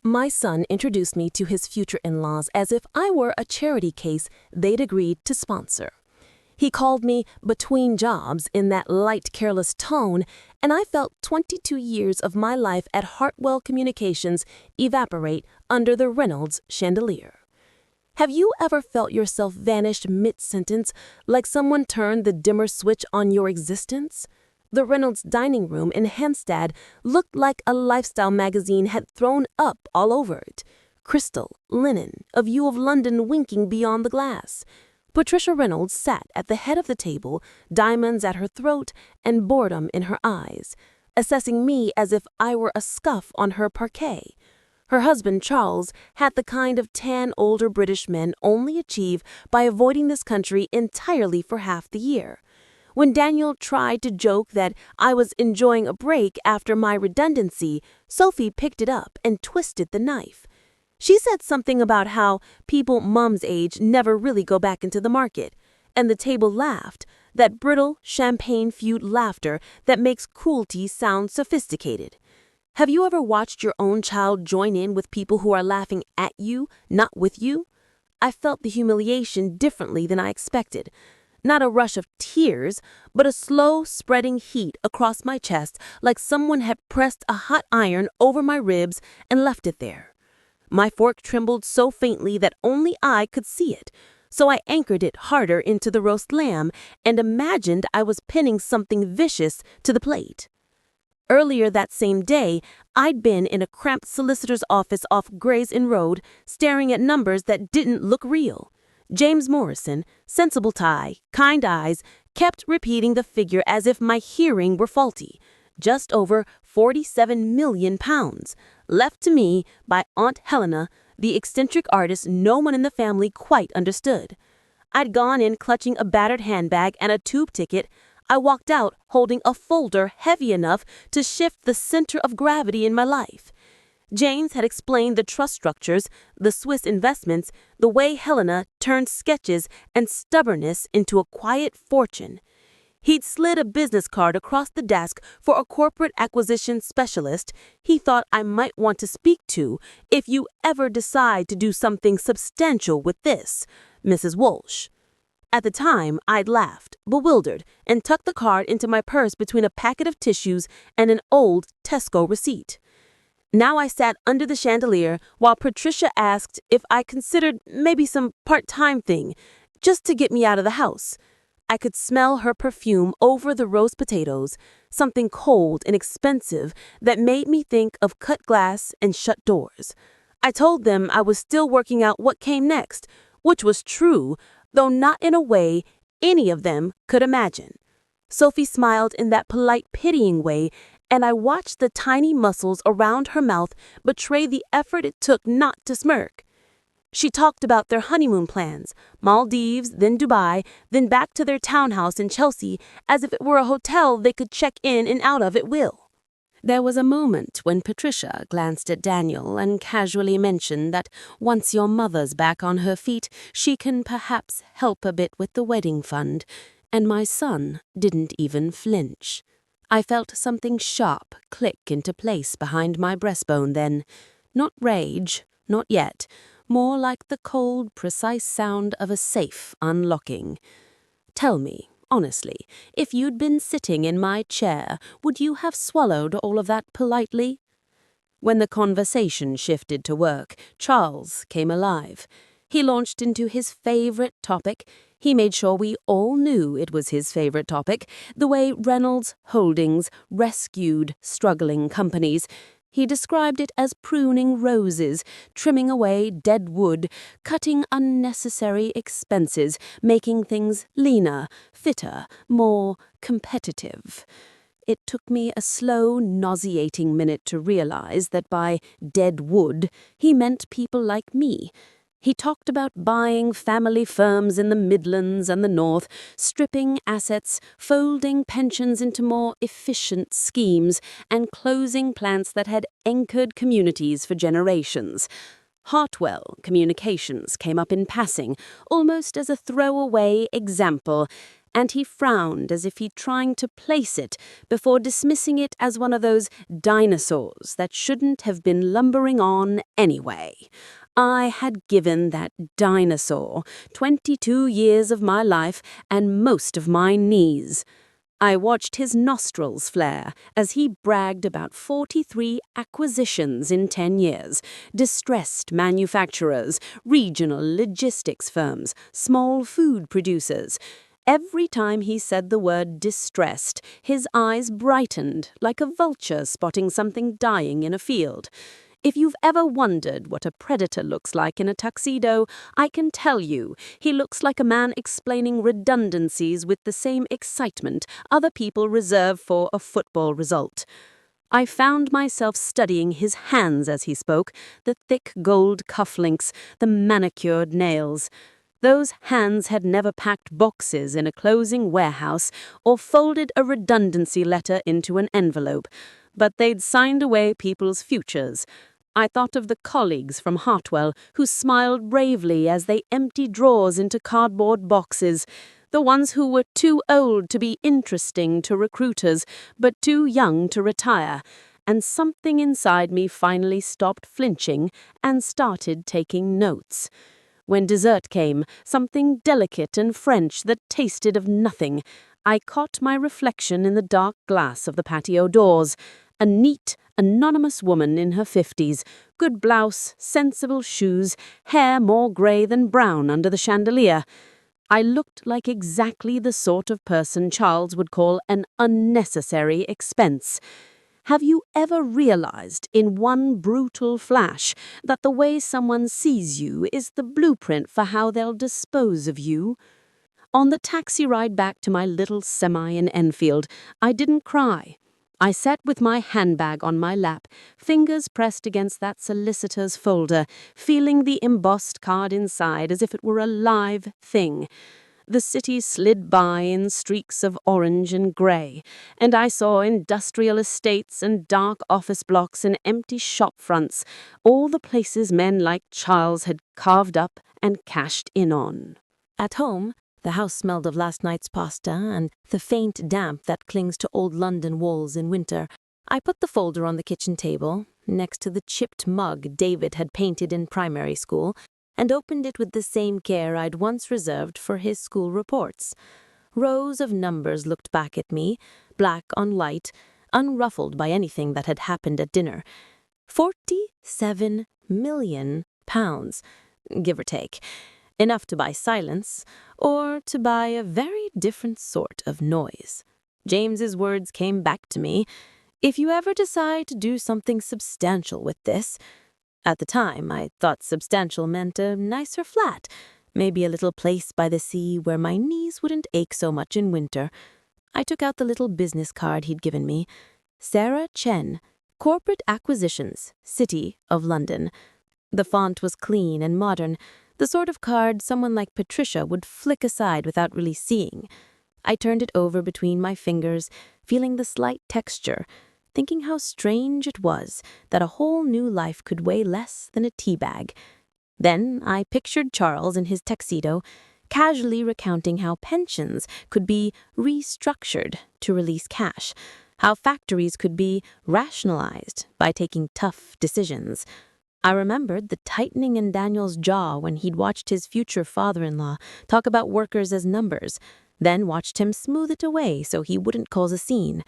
My son introduced me to his future in-laws as if I were a charity case they'd agreed to sponsor. He called me between jobs in that light, careless tone, and I felt 22 years of my life at Hartwell Communications evaporate under the Reynolds chandelier. Have you ever felt yourself vanished mid-sentence, like someone turned the dimmer switch on your existence? The Reynolds dining room in Hampstead looked like a lifestyle magazine had thrown up all over it. Crystal, linen, a view of London winking beyond the glass. Patricia Reynolds sat at the head of the table, diamonds at her throat and boredom in her eyes, assessing me as if I were a scuff on her parquet. Her husband, Charles, had the kind of tan older British men only achieve by avoiding this country entirely for half the year. When Daniel tried to joke that I was enjoying a break after my redundancy, Sophie picked it up and twisted the knife. She said something about how people Mum's age never really go back into the market, and the table laughed, that brittle, champagne-fueled laughter that makes cruelty sound sophisticated. Have you ever watched your own child join in with people who are laughing at you, not with you? I felt the humiliation differently than I expected. Not a rush of tears, but a slow spreading heat across my chest, like someone had pressed a hot iron over my ribs and left it there. My fork trembled so faintly that only I could see it, so I anchored it harder into the roast lamb and imagined I was pinning something vicious to the plate. Earlier that same day, I'd been in a cramped solicitor's office off Gray's Inn Road, staring at numbers that didn't look real. James Morrison, sensible tie, kind eyes, kept repeating the figure as if my hearing were faulty. Just over £47 million, left to me by Aunt Helena, the eccentric artist no one in the family quite understood. I'd gone in clutching a battered handbag and a tube ticket. I walked out holding a folder heavy enough to shift the center of gravity in my life. James had explained the trust structures, the Swiss investments, the way Helena turned sketches and stubbornness into a quiet fortune. He'd slid a business card across the desk for a corporate acquisition specialist he thought I might want to speak to if you ever decide to do something substantial with this, Mrs. Walsh. At the time, I'd laughed, bewildered, and tucked the card into my purse between a packet of tissues and an old Tesco receipt. Now I sat under the chandelier while Patricia asked if I considered maybe some part-time thing, just to get me out of the house. I could smell her perfume over the roast potatoes, something cold and expensive that made me think of cut glass and shut doors. I told them I was still working out what came next, which was true, though not in a way any of them could imagine. Sophie smiled in that polite, pitying way, and I watched the tiny muscles around her mouth betray the effort it took not to smirk. She talked about their honeymoon plans, Maldives, then Dubai, then back to their townhouse in Chelsea, as if it were a hotel they could check in and out of at will. There was a moment when Patricia glanced at Daniel and casually mentioned that once your mother's back on her feet, she can perhaps help a bit with the wedding fund, and my son didn't even flinch. I felt something sharp click into place behind my breastbone then. Not rage, not yet. More like the cold, precise sound of a safe unlocking. Tell me, honestly, if you'd been sitting in my chair, would you have swallowed all of that politely? When the conversation shifted to work, Charles came alive. He launched into his favorite topic. He made sure we all knew it was his favorite topic, the way Reynolds Holdings rescued struggling companies. He described it as pruning roses, trimming away dead wood, cutting unnecessary expenses, making things leaner, fitter, more competitive. It took me a slow, nauseating minute to realize that by dead wood, he meant people like me. He talked about buying family firms in the Midlands and the North, stripping assets, folding pensions into more efficient schemes, and closing plants that had anchored communities for generations. Hartwell Communications came up in passing, almost as a throwaway example, and he frowned as if he'd trying to place it before dismissing it as one of those dinosaurs that shouldn't have been lumbering on anyway. I had given that dinosaur 22 years of my life and most of my knees. I watched his nostrils flare as he bragged about 43 acquisitions in 10 years, distressed manufacturers, regional logistics firms, small food producers. Every time he said the word distressed, his eyes brightened like a vulture spotting something dying in a field. If you've ever wondered what a predator looks like in a tuxedo, I can tell you, he looks like a man explaining redundancies with the same excitement other people reserve for a football result. I found myself studying his hands as he spoke, the thick gold cufflinks, the manicured nails. Those hands had never packed boxes in a closing warehouse or folded a redundancy letter into an envelope, but they'd signed away people's futures. I thought of the colleagues from Hartwell who smiled bravely as they emptied drawers into cardboard boxes, the ones who were too old to be interesting to recruiters but too young to retire, and something inside me finally stopped flinching and started taking notes. When dessert came, something delicate and French that tasted of nothing, I caught my reflection in the dark glass of the patio doors. A neat, anonymous woman in her 50s, good blouse, sensible shoes, hair more grey than brown under the chandelier. I looked like exactly the sort of person Charles would call an unnecessary expense. Have you ever realized in one brutal flash that the way someone sees you is the blueprint for how they'll dispose of you? On the taxi ride back to my little semi in Enfield, I didn't cry. I sat with my handbag on my lap, fingers pressed against that solicitor's folder, feeling the embossed card inside as if it were a live thing. The city slid by in streaks of orange and grey, and I saw industrial estates and dark office blocks and empty shop fronts, all the places men like Charles had carved up and cashed in on. At home, the house smelled of last night's pasta and the faint damp that clings to old London walls in winter. I put the folder on the kitchen table, next to the chipped mug David had painted in primary school, and opened it with the same care I'd once reserved for his school reports. Rows of numbers looked back at me, black on white, unruffled by anything that had happened at dinner. 47 million pounds, give or take. Enough to buy silence, or to buy a very different sort of noise. James's words came back to me. If you ever decide to do something substantial with this. At the time, I thought substantial meant a nicer flat, maybe a little place by the sea where my knees wouldn't ache so much in winter. I took out the little business card he'd given me. Sarah Chen, Corporate Acquisitions, City of London. The font was clean and modern, the sort of card someone like Patricia would flick aside without really seeing. I turned it over between my fingers, feeling the slight texture, thinking how strange it was that a whole new life could weigh less than a tea bag. Then I pictured Charles in his tuxedo, casually recounting how pensions could be restructured to release cash, how factories could be rationalized by taking tough decisions. I remembered the tightening in Daniel's jaw when he'd watched his future father-in-law talk about workers as numbers, then watched him smooth it away so he wouldn't cause a scene.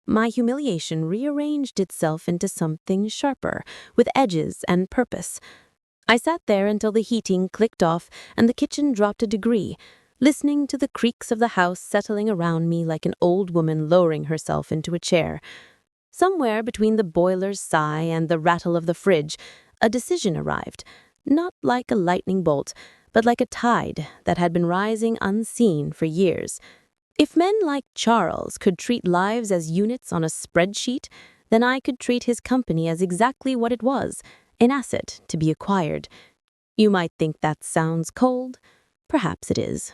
My humiliation rearranged itself into something sharper, with edges and purpose. I sat there until the heating clicked off and the kitchen dropped a degree, listening to the creaks of the house settling around me like an old woman lowering herself into a chair. Somewhere between the boiler's sigh and the rattle of the fridge, a decision arrived, not like a lightning bolt, but like a tide that had been rising unseen for years. If men like Charles could treat lives as units on a spreadsheet, then I could treat his company as exactly what it was, an asset to be acquired. You might think that sounds cold. Perhaps it is.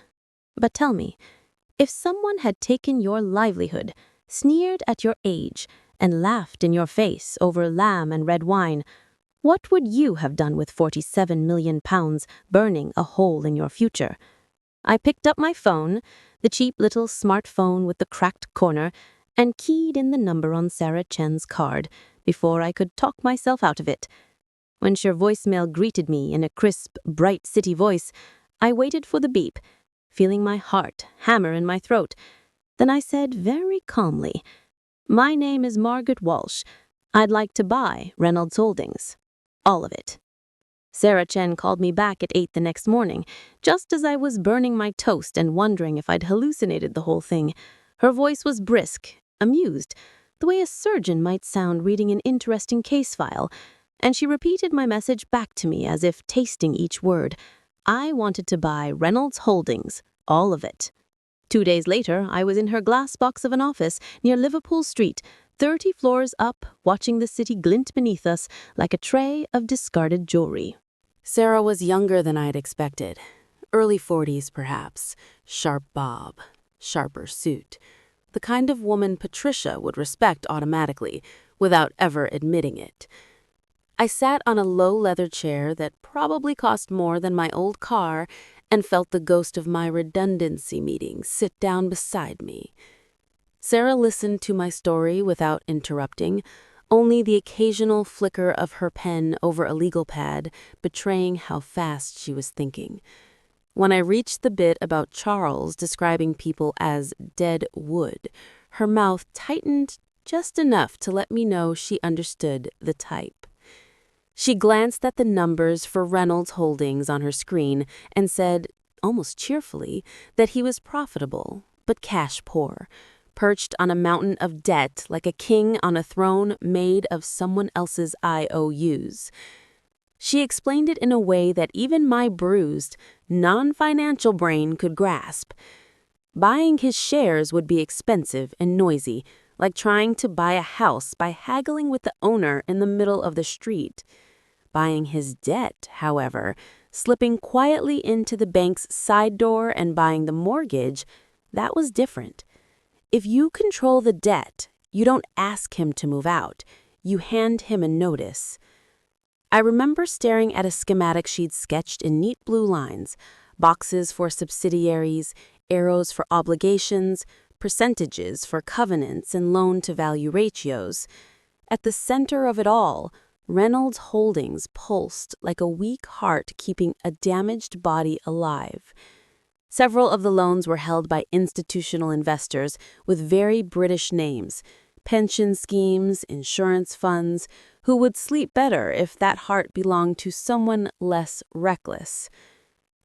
But tell me, if someone had taken your livelihood, sneered at your age, and laughed in your face over lamb and red wine, what would you have done with 47 million pounds burning a hole in your future? I picked up my phone, the cheap little smartphone with the cracked corner, and keyed in the number on Sarah Chen's card before I could talk myself out of it. When her voicemail greeted me in a crisp, bright city voice, I waited for the beep, feeling my heart hammer in my throat. Then I said very calmly, "My name is Margaret Walsh. I'd like to buy Reynolds Holdings. All of it." Sarah Chen called me back at 8 the next morning, just as I was burning my toast and wondering if I'd hallucinated the whole thing. Her voice was brisk, amused, the way a surgeon might sound reading an interesting case file, and she repeated my message back to me as if tasting each word. I wanted to buy Reynolds Holdings, all of it. 2 days later, I was in her glass box of an office near Liverpool Street, 30 floors up, watching the city glint beneath us like a tray of discarded jewelry. Sarah was younger than I'd expected. Early 40s, perhaps. Sharp bob, sharper suit. The kind of woman Patricia would respect automatically, without ever admitting it. I sat on a low leather chair that probably cost more than my old car and felt the ghost of my redundancy meeting sit down beside me. Sarah listened to my story without interrupting, only the occasional flicker of her pen over a legal pad betraying how fast she was thinking. When I reached the bit about Charles describing people as dead wood, her mouth tightened just enough to let me know she understood the type. She glanced at the numbers for Reynolds Holdings on her screen and said, almost cheerfully, that he was profitable, but cash poor, perched on a mountain of debt like a king on a throne made of someone else's IOUs. She explained it in a way that even my bruised, non-financial brain could grasp. Buying his shares would be expensive and noisy, like trying to buy a house by haggling with the owner in the middle of the street. Buying his debt, however, slipping quietly into the bank's side door and buying the mortgage, that was different. If you control the debt, you don't ask him to move out. You hand him a notice. I remember staring at a schematic she'd sketched in neat blue lines, boxes for subsidiaries, arrows for obligations, percentages for covenants and loan-to-value ratios. At the center of it all, Reynolds Holdings pulsed like a weak heart keeping a damaged body alive. Several of the loans were held by institutional investors with very British names, pension schemes, insurance funds, who would sleep better if that heart belonged to someone less reckless.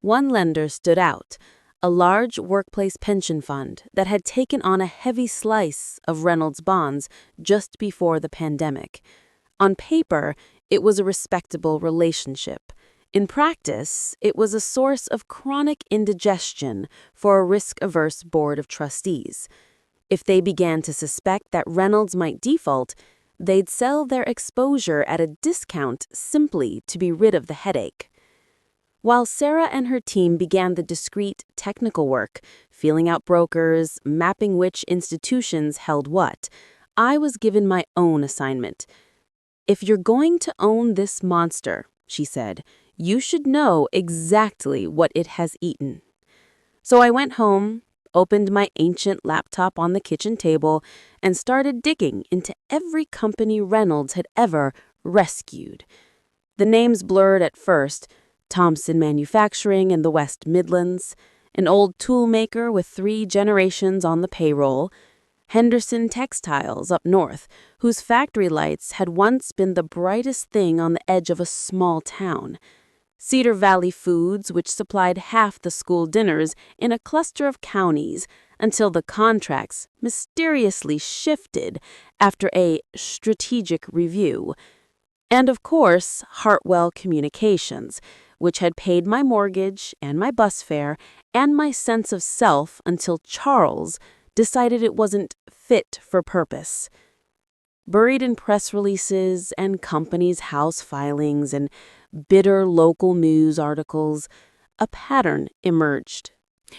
One lender stood out, a large workplace pension fund that had taken on a heavy slice of Reynolds bonds just before the pandemic. On paper, it was a respectable relationship. In practice, it was a source of chronic indigestion for a risk-averse board of trustees. If they began to suspect that Reynolds might default, they'd sell their exposure at a discount simply to be rid of the headache. While Sarah and her team began the discreet technical work, feeling out brokers, mapping which institutions held what, I was given my own assignment. "If you're going to own this monster," she said, "you should know exactly what it has eaten." So I went home, opened my ancient laptop on the kitchen table, and started digging into every company Reynolds had ever rescued. The names blurred at first: Thompson Manufacturing in the West Midlands, an old tool maker with 3 generations on the payroll, Henderson Textiles up north, whose factory lights had once been the brightest thing on the edge of a small town, Cedar Valley Foods, which supplied half the school dinners in a cluster of counties until the contracts mysteriously shifted after a strategic review, and of course, Hartwell Communications, which had paid my mortgage and my bus fare and my sense of self until Charles decided it wasn't fit for purpose. Buried in press releases and companies' house filings and bitter local news articles, a pattern emerged.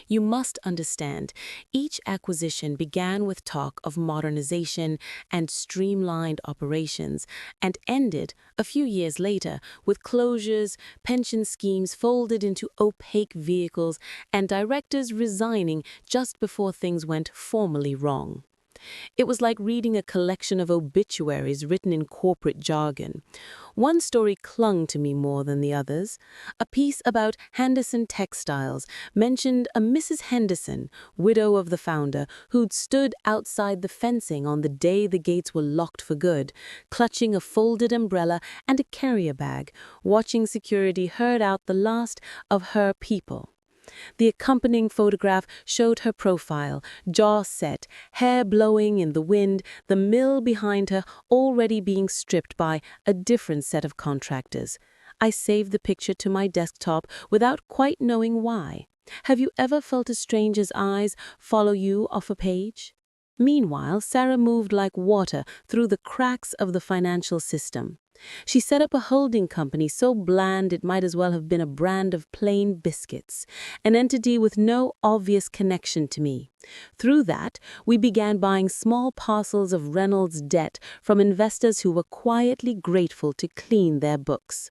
You must understand, each acquisition began with talk of modernization and streamlined operations, and ended, a few years later, with closures, pension schemes folded into opaque vehicles, and directors resigning just before things went formally wrong. It was like reading a collection of obituaries written in corporate jargon. One story clung to me more than the others. A piece about Henderson Textiles mentioned a Mrs. Henderson, widow of the founder, who'd stood outside the fencing on the day the gates were locked for good, clutching a folded umbrella and a carrier bag, watching security herd out the last of her people. The accompanying photograph showed her profile, jaw set, hair blowing in the wind, the mill behind her already being stripped by a different set of contractors. I saved the picture to my desktop without quite knowing why. Have you ever felt a stranger's eyes follow you off a page? Meanwhile, Sarah moved like water through the cracks of the financial system. She set up a holding company so bland it might as well have been a brand of plain biscuits, an entity with no obvious connection to me. Through that, we began buying small parcels of Reynolds' debt from investors who were quietly grateful to clean their books.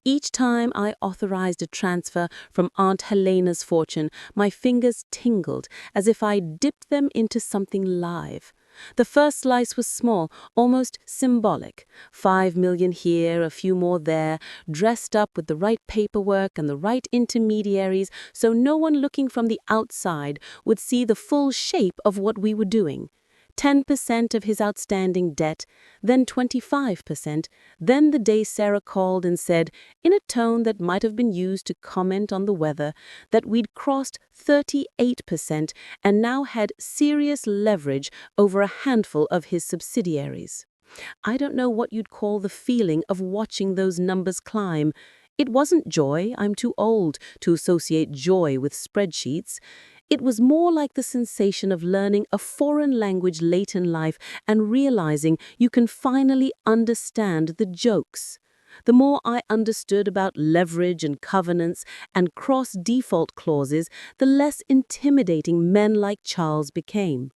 Each time I authorized a transfer from Aunt Helena's fortune, my fingers tingled as if I dipped them into something live. The first slice was small, almost symbolic. 5 million here, a few more there, dressed up with the right paperwork and the right intermediaries so no one looking from the outside would see the full shape of what we were doing. 10% of his outstanding debt, then 25%, then the day Sarah called and said, in a tone that might have been used to comment on the weather, that we'd crossed 38% and now had serious leverage over a handful of his subsidiaries. I don't know what you'd call the feeling of watching those numbers climb. It wasn't joy. I'm too old to associate joy with spreadsheets. It was more like the sensation of learning a foreign language late in life and realizing you can finally understand the jokes. The more I understood about leverage and covenants and cross-default clauses, the less intimidating men like Charles became.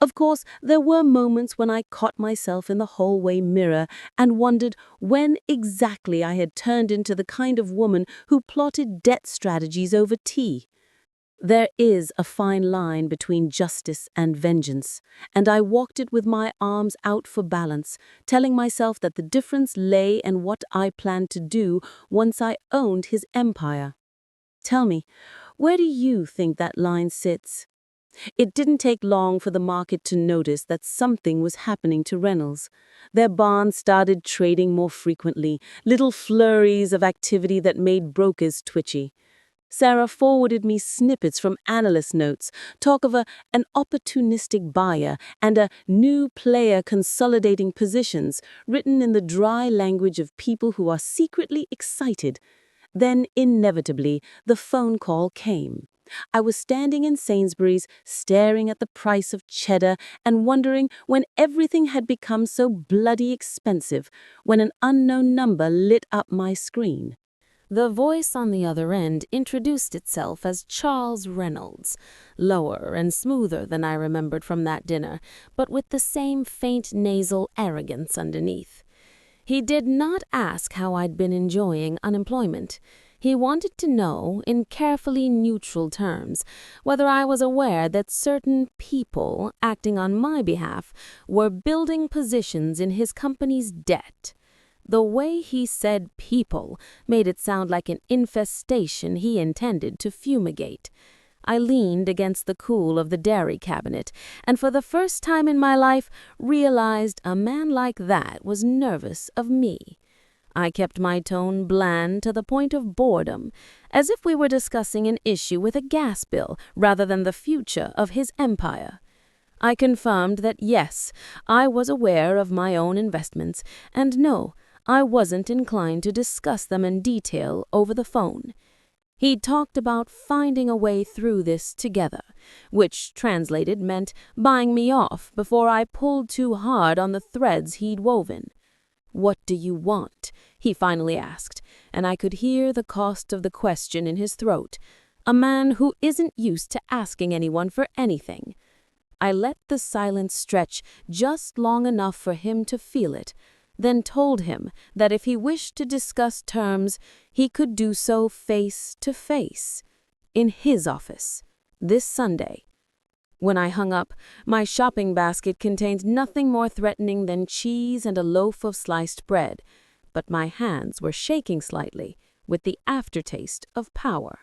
Of course, there were moments when I caught myself in the hallway mirror and wondered when exactly I had turned into the kind of woman who plotted debt strategies over tea. There is a fine line between justice and vengeance, and I walked it with my arms out for balance, telling myself that the difference lay in what I planned to do once I owned his empire. Tell me, where do you think that line sits? It didn't take long for the market to notice that something was happening to Reynolds. Their bonds started trading more frequently, little flurries of activity that made brokers twitchy. Sarah forwarded me snippets from analyst notes, talk of an opportunistic buyer and a new player consolidating positions, written in the dry language of people who are secretly excited. Then, inevitably, the phone call came. I was standing in Sainsbury's, staring at the price of cheddar and wondering when everything had become so bloody expensive, when an unknown number lit up my screen. The voice on the other end introduced itself as Charles Reynolds, lower and smoother than I remembered from that dinner, but with the same faint nasal arrogance underneath. He did not ask how I'd been enjoying unemployment. He wanted to know, in carefully neutral terms, whether I was aware that certain people acting on my behalf were building positions in his company's debt. The way he said people made it sound like an infestation he intended to fumigate. I leaned against the cool of the dairy cabinet, and for the first time in my life realized a man like that was nervous of me. I kept my tone bland to the point of boredom, as if we were discussing an issue with a gas bill rather than the future of his empire. I confirmed that yes, I was aware of my own investments, and no, I wasn't inclined to discuss them in detail over the phone. He'd talked about finding a way through this together, which translated meant buying me off before I pulled too hard on the threads he'd woven. "What do you want?" he finally asked, and I could hear the cost of the question in his throat. a man who isn't used to asking anyone for anything. I let the silence stretch just long enough for him to feel it, then told him that if he wished to discuss terms, he could do so face to face, in his office, this Sunday. When I hung up, my shopping basket contained nothing more threatening than cheese and a loaf of sliced bread, but my hands were shaking slightly with the aftertaste of power.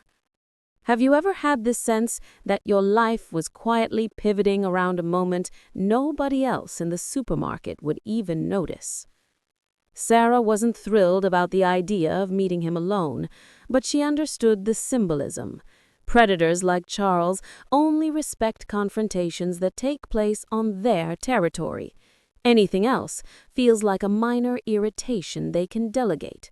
Have you ever had this sense that your life was quietly pivoting around a moment nobody else in the supermarket would even notice? Sarah wasn't thrilled about the idea of meeting him alone, but she understood the symbolism. Predators like Charles only respect confrontations that take place on their territory. Anything else feels like a minor irritation they can delegate.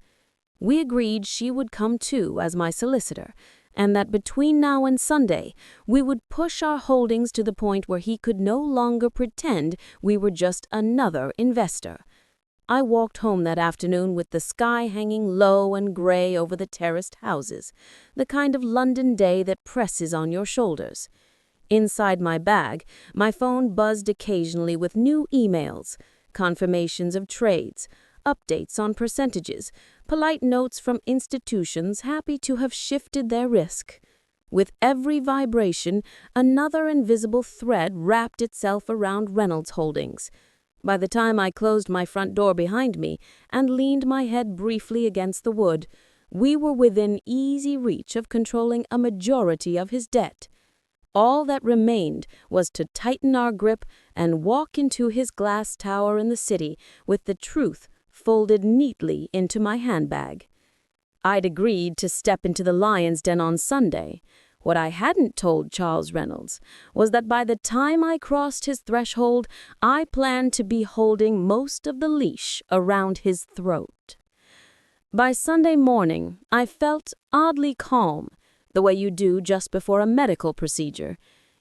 We agreed she would come too as my solicitor, and that between now and Sunday, we would push our holdings to the point where he could no longer pretend we were just another investor. I walked home that afternoon with the sky hanging low and gray over the terraced houses, the kind of London day that presses on your shoulders. Inside my bag, my phone buzzed occasionally with new emails, confirmations of trades, updates on percentages, polite notes from institutions happy to have shifted their risk. With every vibration, another invisible thread wrapped itself around Reynolds Holdings. By the time I closed my front door behind me and leaned my head briefly against the wood, we were within easy reach of controlling a majority of his debt. All that remained was to tighten our grip and walk into his glass tower in the city with the truth folded neatly into my handbag. I'd agreed to step into the lion's den on Sunday. What I hadn't told Charles Reynolds was that by the time I crossed his threshold, I planned to be holding most of the leash around his throat. By Sunday morning, I felt oddly calm, the way you do just before a medical procedure.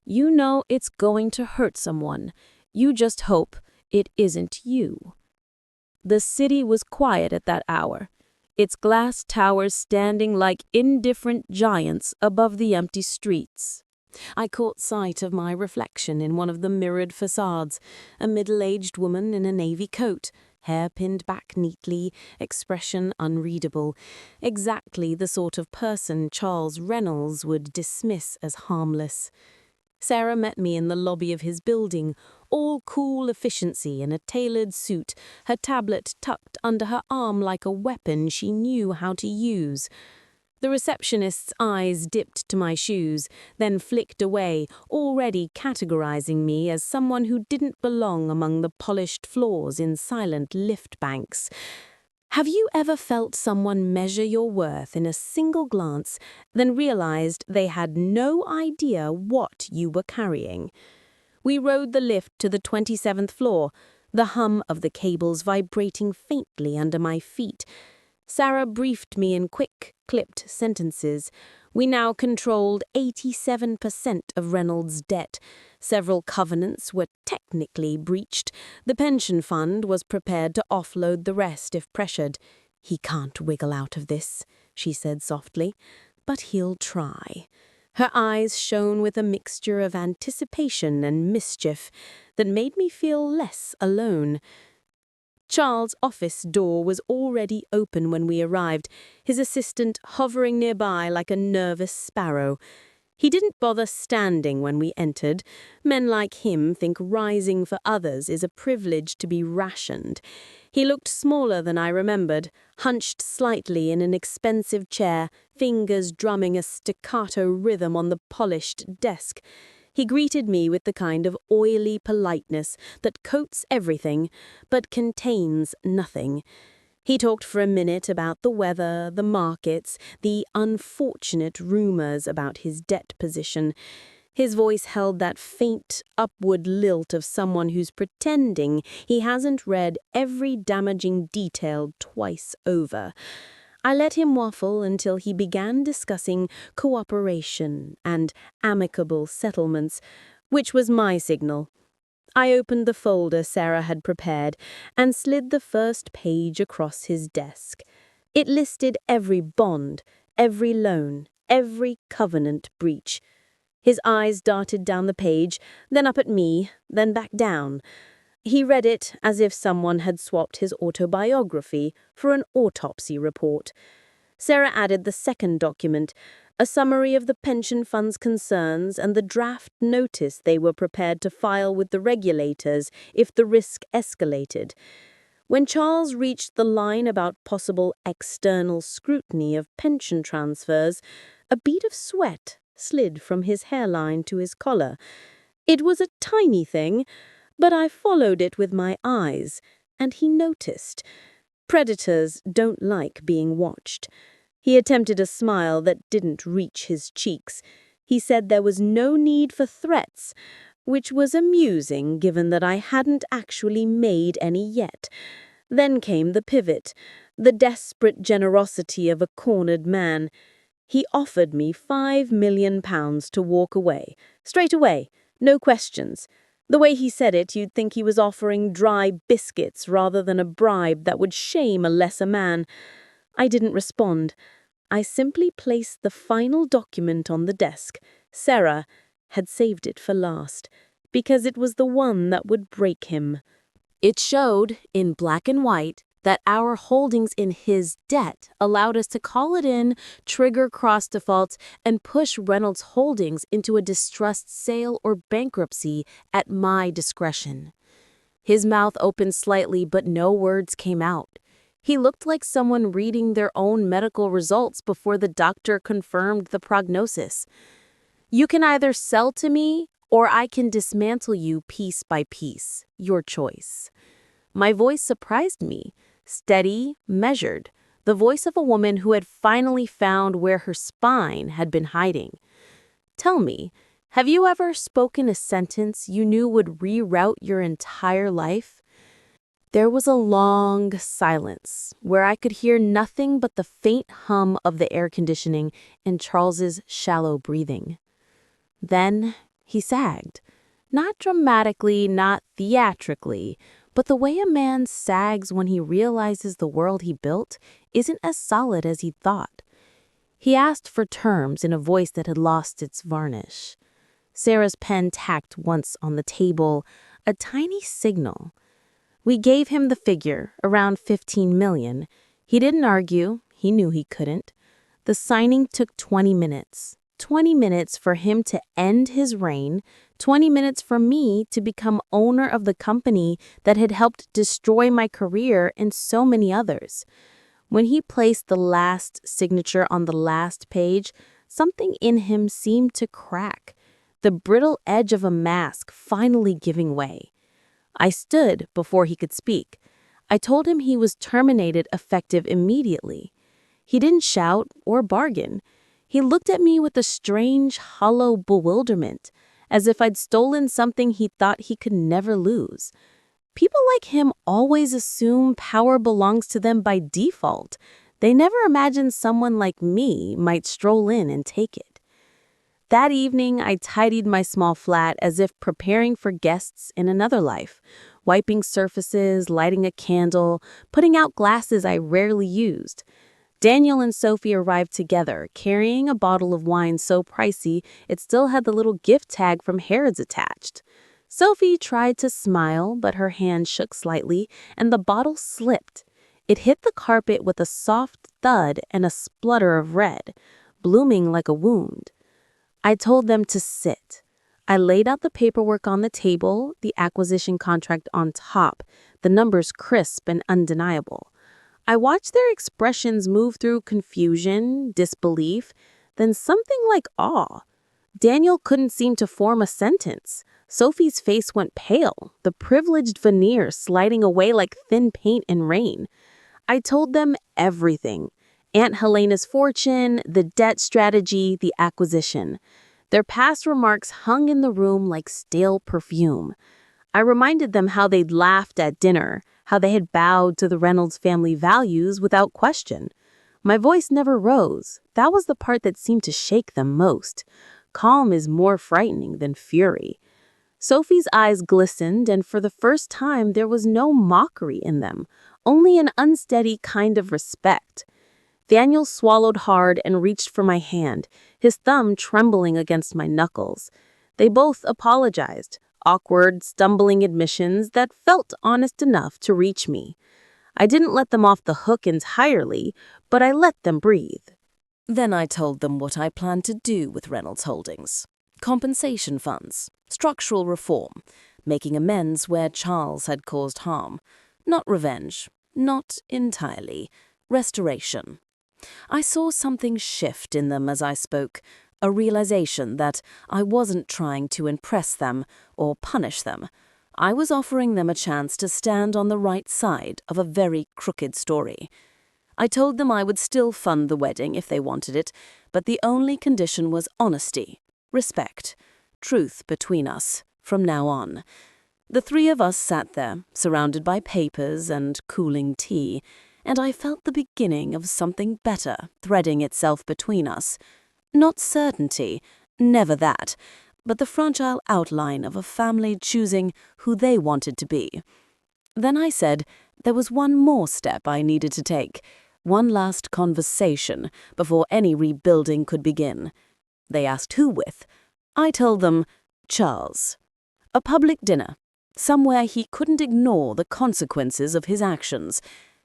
You know it's going to hurt someone. You just hope it isn't you. The city was quiet at that hour, its glass towers standing like indifferent giants above the empty streets. I caught sight of my reflection in one of the mirrored facades, a middle-aged woman in a navy coat, hair pinned back neatly, expression unreadable, exactly the sort of person Charles Reynolds would dismiss as harmless. Sarah met me in the lobby of his building, all cool efficiency in a tailored suit, her tablet tucked under her arm like a weapon she knew how to use. The receptionist's eyes dipped to my shoes, then flicked away, already categorizing me as someone who didn't belong among the polished floors in silent lift banks. Have you ever felt someone measure your worth in a single glance, then realized they had no idea what you were carrying? We rode the lift to the 27th floor, the hum of the cables vibrating faintly under my feet. Sarah briefed me in quick, clipped sentences. We now controlled 87% of Reynolds' debt. Several covenants were technically breached. The pension fund was prepared to offload the rest if pressured. "He can't wiggle out of this," she said softly, "but he'll try." Her eyes shone with a mixture of anticipation and mischief that made me feel less alone. Charles' office door was already open when we arrived, his assistant hovering nearby like a nervous sparrow. He didn't bother standing when we entered. Men like him think rising for others is a privilege to be rationed. He looked smaller than I remembered, hunched slightly in an expensive chair, fingers drumming a staccato rhythm on the polished desk. He greeted me with the kind of oily politeness that coats everything, but contains nothing. He talked for a minute about the weather, the markets, the unfortunate rumors about his debt position. His voice held that faint, upward lilt of someone who's pretending he hasn't read every damaging detail twice over. I let him waffle until he began discussing cooperation and amicable settlements, which was my signal. I opened the folder Sarah had prepared and slid the first page across his desk. It listed every bond, every loan, every covenant breach. His eyes darted down the page, then up at me, then back down. He read it as if someone had swapped his autobiography for an autopsy report. Sarah added the second document, a summary of the pension fund's concerns and the draft notice they were prepared to file with the regulators if the risk escalated. When Charles reached the line about possible external scrutiny of pension transfers, a bead of sweat slid from his hairline to his collar. It was a tiny thing, but I followed it with my eyes, and he noticed. Predators don't like being watched. He attempted a smile that didn't reach his cheeks. He said there was no need for threats, which was amusing given that I hadn't actually made any yet. Then came the pivot, the desperate generosity of a cornered man. He offered me £5 million to walk away. Straight away, no questions. The way he said it, you'd think he was offering dry biscuits rather than a bribe that would shame a lesser man. I didn't respond. I simply placed the final document on the desk. Sarah had saved it for last, because it was the one that would break him. It showed, in black and white, that our holdings in his debt allowed us to call it in, trigger cross defaults, and push Reynolds Holdings into a distressed sale or bankruptcy at my discretion. His mouth opened slightly, but no words came out. He looked like someone reading their own medical results before the doctor confirmed the prognosis. You can either sell to me, or I can dismantle you piece by piece. Your choice. My voice surprised me. Steady, measured, the voice of a woman who had finally found where her spine had been hiding. Tell me, have you ever spoken a sentence you knew would reroute your entire life? There was a long silence where I could hear nothing but the faint hum of the air conditioning and Charles's shallow breathing. Then he sagged, not dramatically, not theatrically, but the way a man sags when he realizes the world he built isn't as solid as he thought. He asked for terms in a voice that had lost its varnish. Sarah's pen tacked once on the table, a tiny signal. We gave him the figure, around 15 million. He didn't argue. He knew he couldn't. The signing took 20 minutes. 20 minutes for him to end his reign, 20 minutes for me to become owner of the company that had helped destroy my career and so many others. When he placed the last signature on the last page, something in him seemed to crack, the brittle edge of a mask finally giving way. I stood before he could speak. I told him he was terminated effective immediately. He didn't shout or bargain. He looked at me with a strange, hollow bewilderment, as if I'd stolen something he thought he could never lose. People like him always assume power belongs to them by default. They never imagine someone like me might stroll in and take it. That evening, I tidied my small flat as if preparing for guests in another life, wiping surfaces, lighting a candle, putting out glasses I rarely used. Daniel and Sophie arrived together, carrying a bottle of wine so pricey it still had the little gift tag from Harrods attached. Sophie tried to smile, but her hand shook slightly, and the bottle slipped. It hit the carpet with a soft thud and a splutter of red, blooming like a wound. I told them to sit. I laid out the paperwork on the table, the acquisition contract on top, the numbers crisp and undeniable. I watched their expressions move through confusion, disbelief, then something like awe. Daniel couldn't seem to form a sentence. Sophie's face went pale, the privileged veneer sliding away like thin paint in rain. I told them everything. Aunt Helena's fortune, the debt strategy, the acquisition. Their past remarks hung in the room like stale perfume. I reminded them how they'd laughed at dinner, how they had bowed to the Reynolds family values without question. My voice never rose. That was the part that seemed to shake them most. Calm is more frightening than fury. Sophie's eyes glistened, and for the first time there was no mockery in them, only an unsteady kind of respect. Daniel swallowed hard and reached for my hand, his thumb trembling against my knuckles. They both apologized, awkward, stumbling admissions that felt honest enough to reach me. I didn't let them off the hook entirely, but I let them breathe. Then I told them what I planned to do with Reynolds Holdings. Compensation funds, structural reform, making amends where Charles had caused harm. Not revenge, not entirely, restoration. I saw something shift in them as I spoke, a realization that I wasn't trying to impress them or punish them. I was offering them a chance to stand on the right side of a very crooked story. I told them I would still fund the wedding if they wanted it, but the only condition was honesty, respect, truth between us from now on. The three of us sat there, surrounded by papers and cooling tea, and I felt the beginning of something better threading itself between us. Not certainty, never that, but the fragile outline of a family choosing who they wanted to be. Then I said there was one more step I needed to take, one last conversation before any rebuilding could begin. They asked who with. I told them Charles. A public dinner, somewhere he couldn't ignore the consequences of his actions.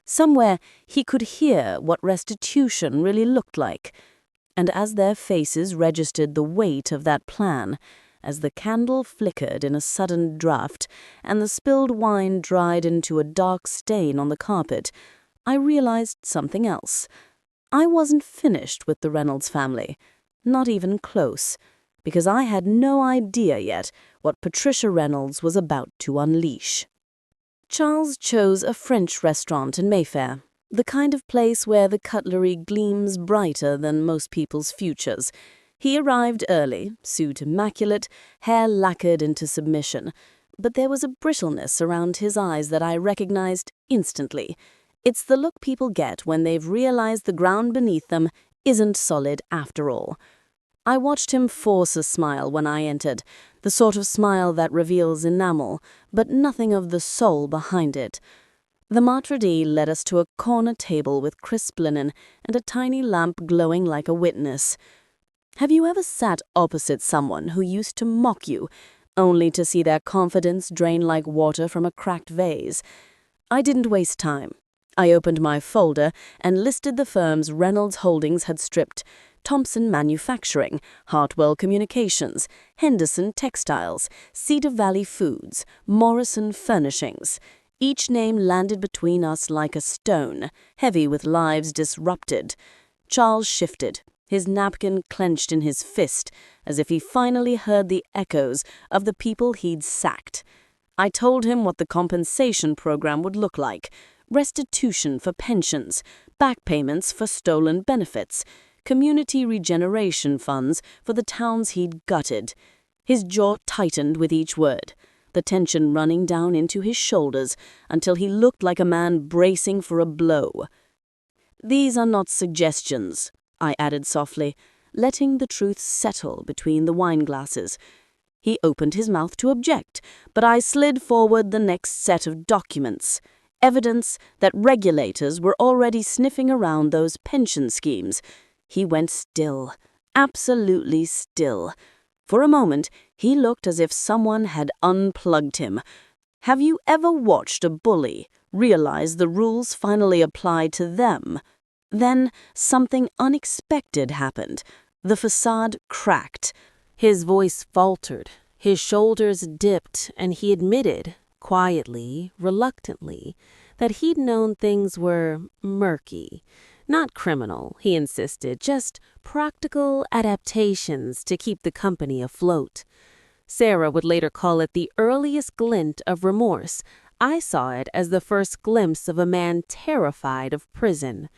Somewhere he could hear what restitution really looked like. And as their faces registered the weight of that plan, as the candle flickered in a sudden draught and the spilled wine dried into a dark stain on the carpet, I realized something else. I wasn't finished with the Reynolds family, not even close, because I had no idea yet what Patricia Reynolds was about to unleash. Charles chose a French restaurant in Mayfair, the kind of place where the cutlery gleams brighter than most people's futures. He arrived early, suit immaculate, hair lacquered into submission, but there was a brittleness around his eyes that I recognized instantly. It's the look people get when they've realized the ground beneath them isn't solid after all. I watched him force a smile when I entered, the sort of smile that reveals enamel, but nothing of the soul behind it. The maitre d' led us to a corner table with crisp linen and a tiny lamp glowing like a witness. Have you ever sat opposite someone who used to mock you, only to see their confidence drain like water from a cracked vase? I didn't waste time. I opened my folder and listed the firms Reynolds Holdings had stripped: Thompson Manufacturing, Hartwell Communications, Henderson Textiles, Cedar Valley Foods, Morrison Furnishings. Each name landed between us like a stone, heavy with lives disrupted. Charles shifted, his napkin clenched in his fist, as if he finally heard the echoes of the people he'd sacked. I told him what the compensation program would look like: restitution for pensions, back payments for stolen benefits, community regeneration funds for the towns he'd gutted. His jaw tightened with each word, the tension running down into his shoulders until he looked like a man bracing for a blow. These are not suggestions, I added softly, letting the truth settle between the wine glasses. He opened his mouth to object, but I slid forward the next set of documents, evidence that regulators were already sniffing around those pension schemes. He went still, absolutely still. For a moment, he looked as if someone had unplugged him. Have you ever watched a bully realize the rules finally applied to them? Then something unexpected happened. The facade cracked. His voice faltered, his shoulders dipped, and he admitted, quietly, reluctantly, that he'd known things were murky. Not criminal, he insisted, just practical adaptations to keep the company afloat. Sarah would later call it the earliest glint of remorse. I saw it as the first glimpse of a man terrified of prison.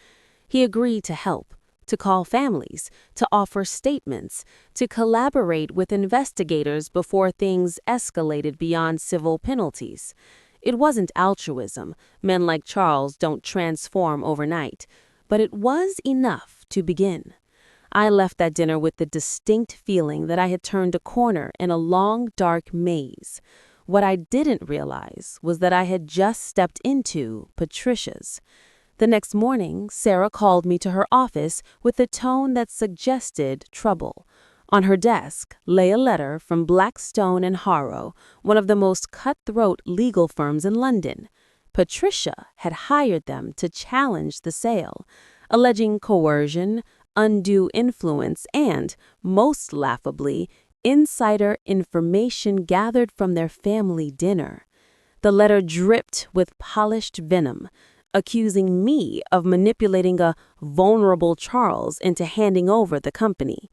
He agreed to help, to call families, to offer statements, to collaborate with investigators before things escalated beyond civil penalties. It wasn't altruism. Men like Charles don't transform overnight. But it was enough to begin. I left that dinner with the distinct feeling that I had turned a corner in a long, dark maze. What I didn't realize was that I had just stepped into Patricia's. The next morning, Sarah called me to her office with a tone that suggested trouble. On her desk lay a letter from Blackstone and Harrow, one of the most cutthroat legal firms in London. Patricia had hired them to challenge the sale, alleging coercion, undue influence, and, most laughably, insider information gathered from their family dinner. The letter dripped with polished venom, accusing me of manipulating a vulnerable Charles into handing over the company.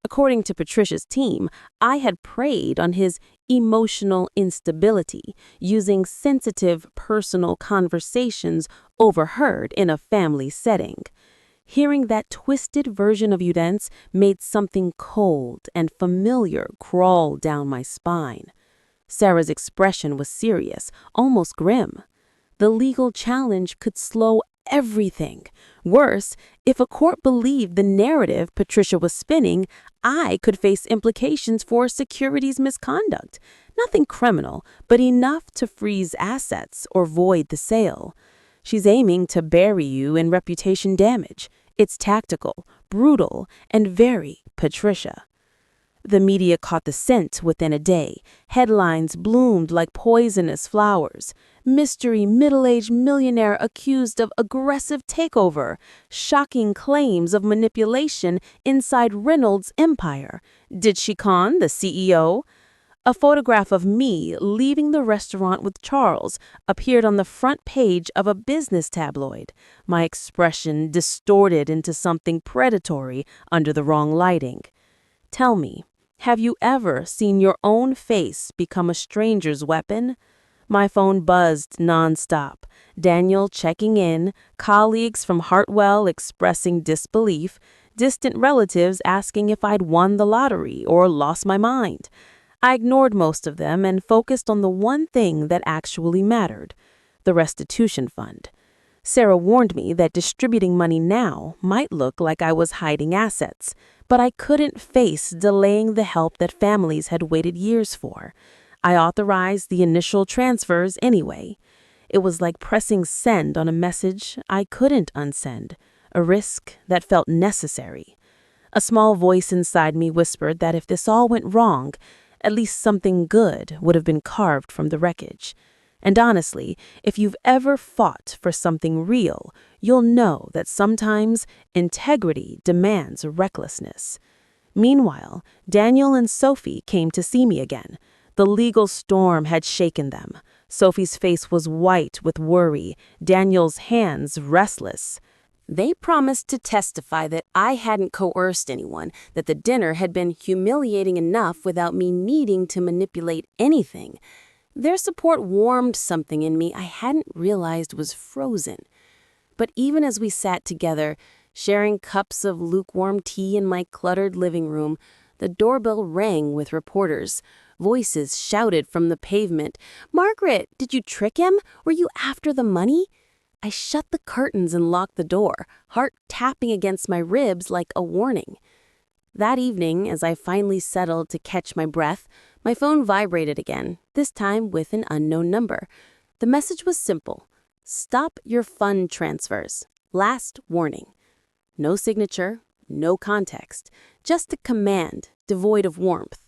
According to Patricia's team, I had preyed on his emotional instability, using sensitive personal conversations overheard in a family setting. Hearing that twisted version of events made something cold and familiar crawl down my spine. Sarah's expression was serious, almost grim. The legal challenge could slow everything. Worse, if a court believed the narrative Patricia was spinning, I could face implications for securities misconduct. Nothing criminal, but enough to freeze assets or void the sale. She's aiming to bury you in reputation damage. It's tactical, brutal, and very Patricia. The media caught the scent within a day. Headlines bloomed like poisonous flowers. Mystery middle-aged millionaire accused of aggressive takeover. Shocking claims of manipulation inside Reynolds' empire. Did she con the CEO? A photograph of me leaving the restaurant with Charles appeared on the front page of a business tabloid, my expression distorted into something predatory under the wrong lighting. Tell me, have you ever seen your own face become a stranger's weapon? My phone buzzed nonstop. Daniel checking in, colleagues from Hartwell expressing disbelief, distant relatives asking if I'd won the lottery or lost my mind. I ignored most of them and focused on the one thing that actually mattered, the restitution fund. Sarah warned me that distributing money now might look like I was hiding assets, but I couldn't face delaying the help that families had waited years for. I authorized the initial transfers anyway. It was like pressing send on a message I couldn't unsend, a risk that felt necessary. A small voice inside me whispered that if this all went wrong, at least something good would have been carved from the wreckage. And honestly, if you've ever fought for something real, you'll know that sometimes integrity demands recklessness. Meanwhile, Daniel and Sophie came to see me again. The legal storm had shaken them. Sophie's face was white with worry, Daniel's hands restless. They promised to testify that I hadn't coerced anyone, that the dinner had been humiliating enough without me needing to manipulate anything. Their support warmed something in me I hadn't realized was frozen. But even as we sat together, sharing cups of lukewarm tea in my cluttered living room, the doorbell rang with reporters. Voices shouted from the pavement, "Margaret, did you trick him? Were you after the money?" I shut the curtains and locked the door, heart tapping against my ribs like a warning. That evening, as I finally settled to catch my breath, my phone vibrated again, this time with an unknown number. The message was simple. Stop your fund transfers. Last warning. No signature, no context, just a command devoid of warmth.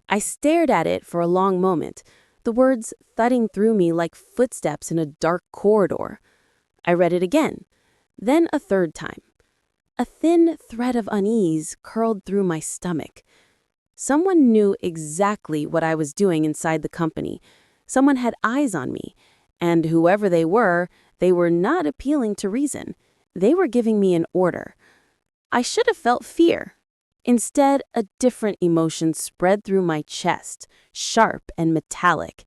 I stared at it for a long moment, the words thudding through me like footsteps in a dark corridor. I read it again, then a third time. A thin thread of unease curled through my stomach. Someone knew exactly what I was doing inside the company. Someone had eyes on me, and whoever they were not appealing to reason. They were giving me an order. I should have felt fear. Instead, a different emotion spread through my chest, sharp and metallic.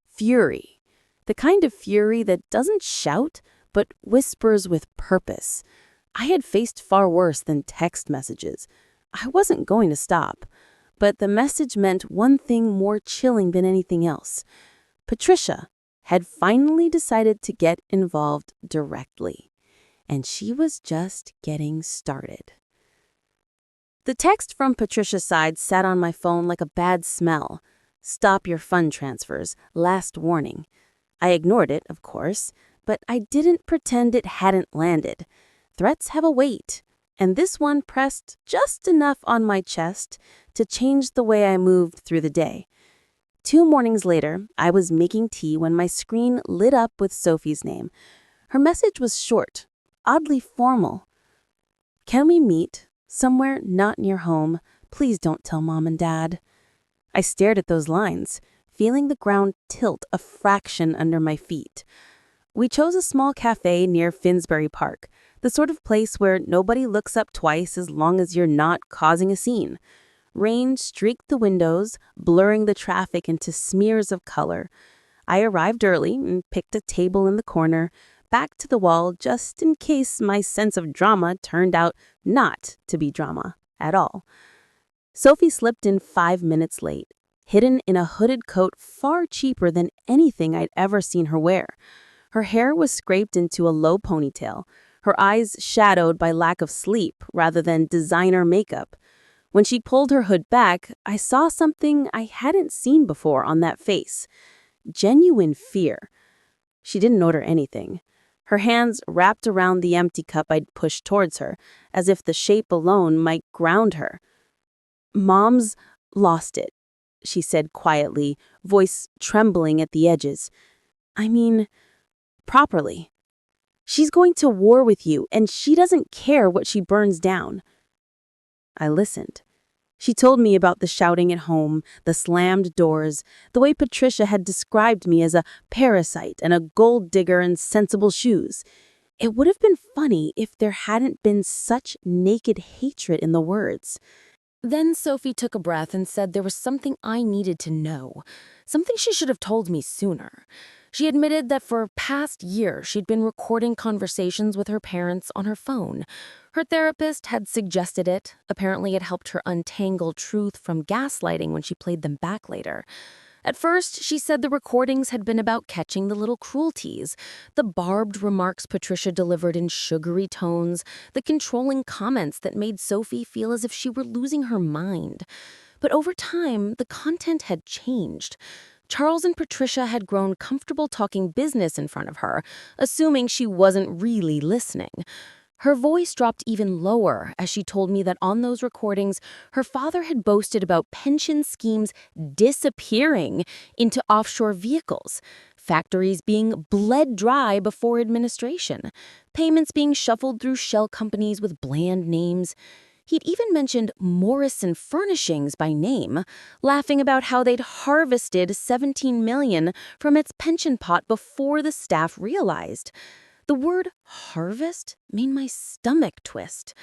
Fury. The kind of fury that doesn't shout, but whispers with purpose. I had faced far worse than text messages. I wasn't going to stop. But the message meant one thing more chilling than anything else. Patricia had finally decided to get involved directly. And she was just getting started. The text from Patricia's side sat on my phone like a bad smell. Stop your fund transfers. Last warning. I ignored it, of course. but I didn't pretend it hadn't landed. Threats have a weight, and this one pressed just enough on my chest to change the way I moved through the day. 2 mornings later, I was making tea when my screen lit up with Sophie's name. Her message was short, oddly formal. "Can we meet? Somewhere not near home. Please don't tell Mom and Dad." I stared at those lines, feeling the ground tilt a fraction under my feet. We chose a small cafe near Finsbury Park, the sort of place where nobody looks up twice as long as you're not causing a scene. Rain streaked the windows, blurring the traffic into smears of color. I arrived early and picked a table in the corner, back to the wall just in case my sense of drama turned out not to be drama at all. Sophie slipped in 5 minutes late, hidden in a hooded coat far cheaper than anything I'd ever seen her wear. Her hair was scraped into a low ponytail, her eyes shadowed by lack of sleep rather than designer makeup. When she pulled her hood back, I saw something I hadn't seen before on that face. Genuine fear. She didn't order anything. Her hands wrapped around the empty cup I'd pushed towards her, as if the shape alone might ground her. "Mom's lost it," she said quietly, voice trembling at the edges. "I mean, properly. She's going to war with you, and she doesn't care what she burns down." I listened. She told me about the shouting at home, the slammed doors, the way Patricia had described me as a parasite and a gold digger in sensible shoes. It would have been funny if there hadn't been such naked hatred in the words. Then Sophie took a breath and said there was something I needed to know, something she should have told me sooner. She admitted that for past years she'd been recording conversations with her parents on her phone. Her therapist had suggested it. Apparently it helped her untangle truth from gaslighting when she played them back later. At first, she said the recordings had been about catching the little cruelties, the barbed remarks Patricia delivered in sugary tones, the controlling comments that made Sophie feel as if she were losing her mind. But over time, the content had changed. Charles and Patricia had grown comfortable talking business in front of her, assuming she wasn't really listening. Her voice dropped even lower as she told me that on those recordings, her father had boasted about pension schemes disappearing into offshore vehicles, factories being bled dry before administration, payments being shuffled through shell companies with bland names. He'd even mentioned Morrison Furnishings by name, laughing about how they'd harvested $17 million from its pension pot before the staff realized. The word harvest made my stomach twist.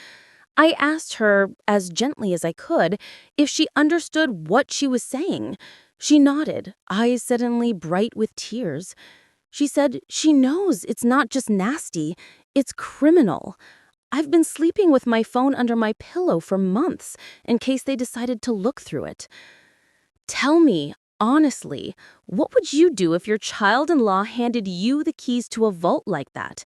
I asked her, as gently as I could, if she understood what she was saying. She nodded, eyes suddenly bright with tears. She said she knows it's not just nasty, it's criminal. I've been sleeping with my phone under my pillow for months in case they decided to look through it. "Tell me, honestly, what would you do if your child-in-law handed you the keys to a vault like that?"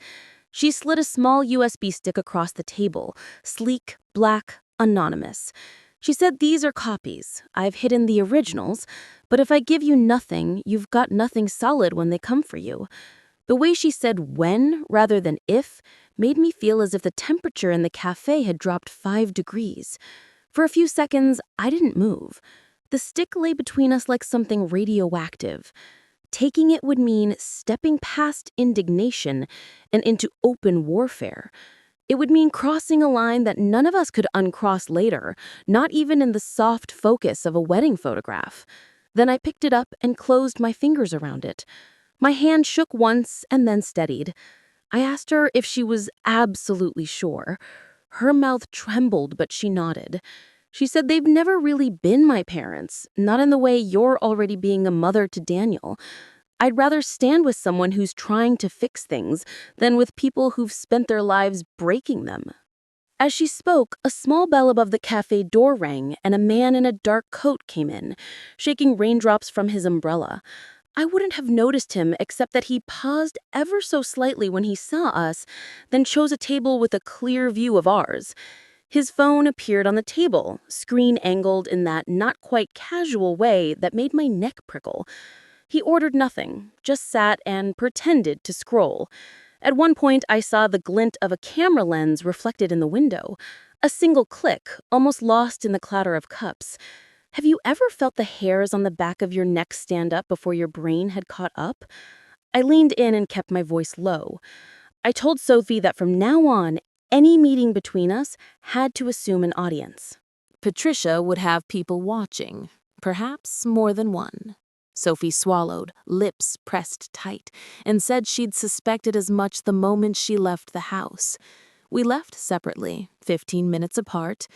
She slid a small USB stick across the table, sleek, black, anonymous. She said, "These are copies. I've hidden the originals, but if I give you nothing, you've got nothing solid when they come for you." The way she said when rather than if made me feel as if the temperature in the cafe had dropped 5 degrees. For a few seconds, I didn't move. The stick lay between us like something radioactive. Taking it would mean stepping past indignation and into open warfare. It would mean crossing a line that none of us could uncross later, not even in the soft focus of a wedding photograph. Then I picked it up and closed my fingers around it. My hand shook once and then steadied. I asked her if she was absolutely sure. Her mouth trembled, but she nodded. She said they've never really been my parents, not in the way you're already being a mother to Daniel. I'd rather stand with someone who's trying to fix things than with people who've spent their lives breaking them. As she spoke, a small bell above the cafe door rang and a man in a dark coat came in, shaking raindrops from his umbrella. I wouldn't have noticed him except that he paused ever so slightly when he saw us, then chose a table with a clear view of ours. His phone appeared on the table, screen angled in that not quite casual way that made my neck prickle. He ordered nothing, just sat and pretended to scroll. At one point, I saw the glint of a camera lens reflected in the window. A single click, almost lost in the clatter of cups. Have you ever felt the hairs on the back of your neck stand up before your brain had caught up? I leaned in and kept my voice low. I told Sophie that from now on, any meeting between us had to assume an audience. Patricia would have people watching, perhaps more than one. Sophie swallowed, lips pressed tight, and said she'd suspected as much the moment she left the house. We left separately, 15 minutes apart.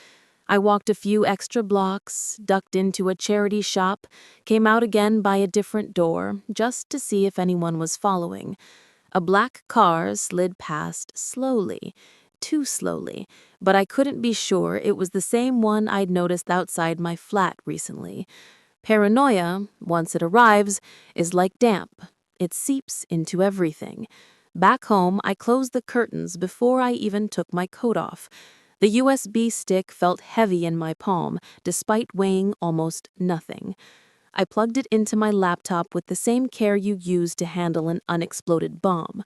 I walked a few extra blocks, ducked into a charity shop, came out again by a different door, just to see if anyone was following. A black car slid past slowly, too slowly, but I couldn't be sure it was the same one I'd noticed outside my flat recently. Paranoia, once it arrives, is like damp. It seeps into everything. Back home, I closed the curtains before I even took my coat off. The USB stick felt heavy in my palm, despite weighing almost nothing. I plugged it into my laptop with the same care you use to handle an unexploded bomb.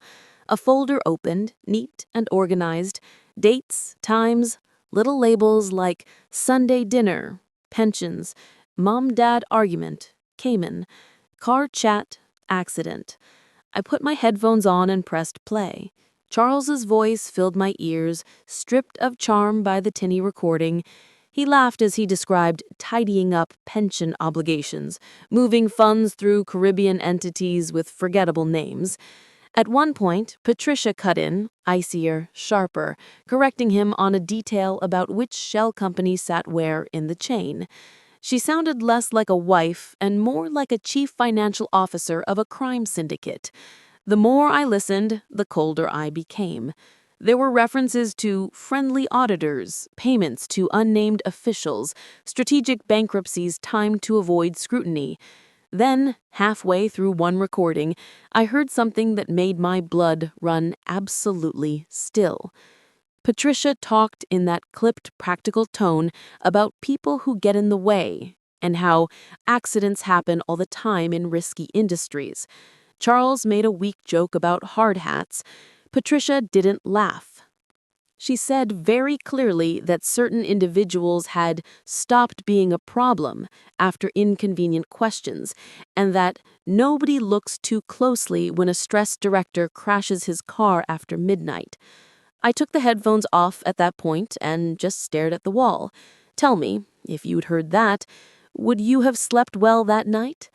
A folder opened, neat and organized. Dates, times, little labels like Sunday dinner, pensions, mom-dad argument, Cayman, car chat, accident. I put my headphones on and pressed play. Charles's voice filled my ears, stripped of charm by the tinny recording. He laughed as he described tidying up pension obligations, moving funds through Caribbean entities with forgettable names. At one point, Patricia cut in, icier, sharper, correcting him on a detail about which shell company sat where in the chain. She sounded less like a wife and more like a chief financial officer of a crime syndicate. The more I listened, the colder I became. There were references to friendly auditors, payments to unnamed officials, strategic bankruptcies timed to avoid scrutiny. Then, halfway through one recording, I heard something that made my blood run absolutely still. Patricia talked in that clipped, practical tone about people who get in the way and how accidents happen all the time in risky industries. Charles made a weak joke about hard hats. Patricia didn't laugh. She said very clearly that certain individuals had stopped being a problem after inconvenient questions, and that nobody looks too closely when a stressed director crashes his car after midnight. I took the headphones off at that point and just stared at the wall. Tell me, if you'd heard that, would you have slept well that night?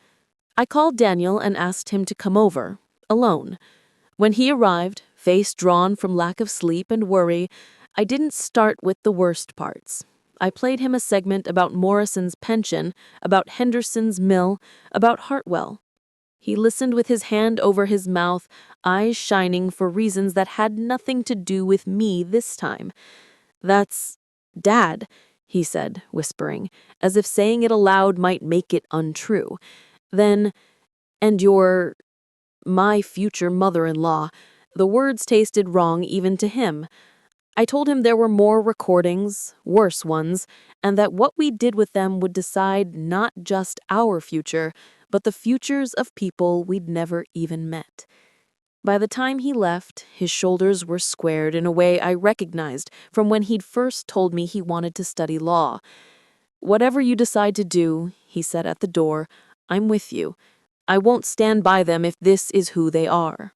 I called Daniel and asked him to come over, alone. When he arrived, face drawn from lack of sleep and worry, I didn't start with the worst parts. I played him a segment about Morrison's pension, about Henderson's mill, about Hartwell. He listened with his hand over his mouth, eyes shining for reasons that had nothing to do with me this time. "That's Dad," he said, whispering, as if saying it aloud might make it untrue. Then, "And you're my future mother-in-law." The words tasted wrong even to him. I told him there were more recordings, worse ones, and that what we did with them would decide not just our future, but the futures of people we'd never even met. By the time he left, his shoulders were squared in a way I recognized from when he'd first told me he wanted to study law. "Whatever you decide to do," he said at the door, "I'm with you. I won't stand by them if this is who they are."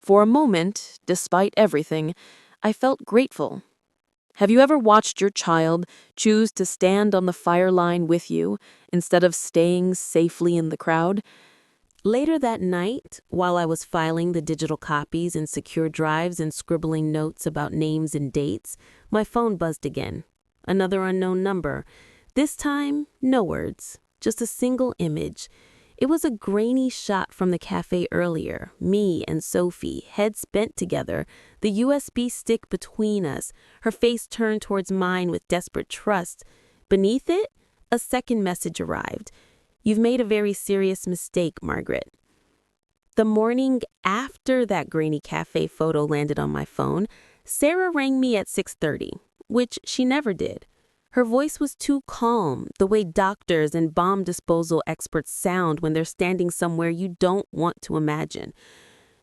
For a moment, despite everything, I felt grateful. Have you ever watched your child choose to stand on the fire line with you instead of staying safely in the crowd? Later that night, while I was filing the digital copies in secure drives and scribbling notes about names and dates, my phone buzzed again. Another unknown number. This time, no words, just a single image. It was a grainy shot from the cafe earlier, me and Sophie, heads bent together, the USB stick between us, her face turned towards mine with desperate trust. Beneath it, a second message arrived. "You've made a very serious mistake, Margaret." The morning after that grainy cafe photo landed on my phone, Sarah rang me at 6:30, which she never did. Her voice was too calm, the way doctors and bomb disposal experts sound when they're standing somewhere you don't want to imagine.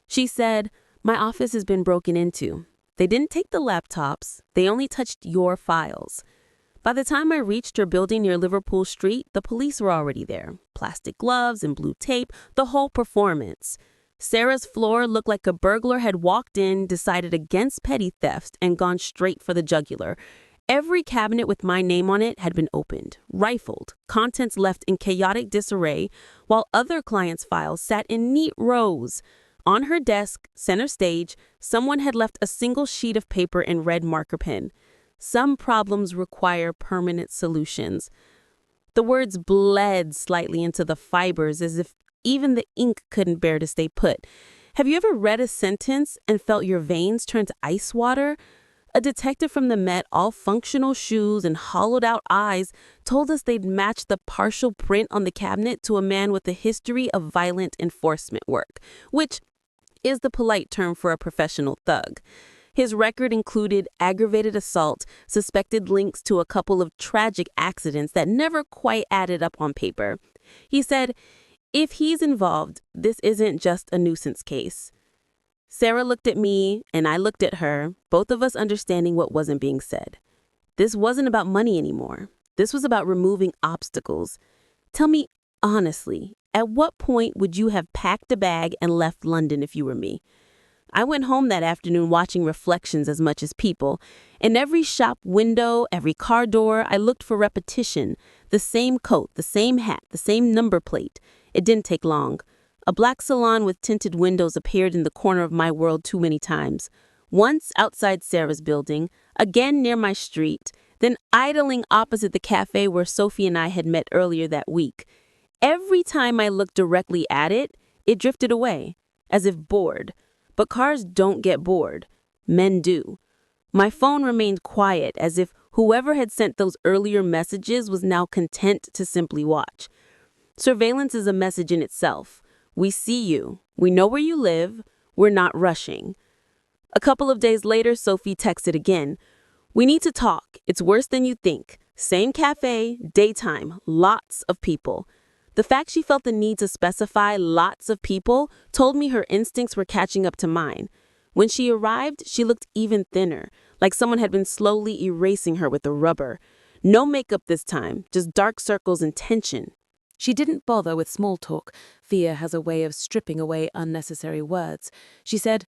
She said, "My office has been broken into. They didn't take the laptops, they only touched your files." By the time I reached her building near Liverpool Street, the police were already there. Plastic gloves and blue tape, the whole performance. Sarah's floor looked like a burglar had walked in, decided against petty theft, and gone straight for the jugular. Every cabinet with my name on it had been opened, rifled, contents left in chaotic disarray, while other clients' files sat in neat rows. On her desk, center stage, someone had left a single sheet of paper in red marker pen. Some problems require permanent solutions. The words bled slightly into the fibers as if even the ink couldn't bear to stay put. Have you ever read a sentence and felt your veins turn to ice water? A detective from the Met, all functional shoes and hollowed-out eyes, told us they'd matched the partial print on the cabinet to a man with a history of violent enforcement work, which is the polite term for a professional thug. His record included aggravated assault, suspected links to a couple of tragic accidents that never quite added up on paper. He said, "If he's involved, this isn't just a nuisance case." Sarah looked at me, and I looked at her, both of us understanding what wasn't being said. This wasn't about money anymore. This was about removing obstacles. Tell me honestly, at what point would you have packed a bag and left London if you were me? I went home that afternoon watching reflections as much as people. In every shop window, every car door, I looked for repetition. The same coat, the same hat, the same number plate. It didn't take long. A black salon with tinted windows appeared in the corner of my world too many times. Once outside Sarah's building, again near my street, then idling opposite the cafe where Sophie and I had met earlier that week. Every time I looked directly at it, it drifted away, as if bored. But cars don't get bored. Men do. My phone remained quiet, as if whoever had sent those earlier messages was now content to simply watch. Surveillance is a message in itself. We see you. We know where you live. We're not rushing. A couple of days later, Sophie texted again. "We need to talk. It's worse than you think. Same cafe, daytime, lots of people." The fact she felt the need to specify lots of people told me her instincts were catching up to mine. When she arrived, she looked even thinner, like someone had been slowly erasing her with a rubber. No makeup this time, just dark circles and tension. She didn't bother with small talk. Fear has a way of stripping away unnecessary words. She said,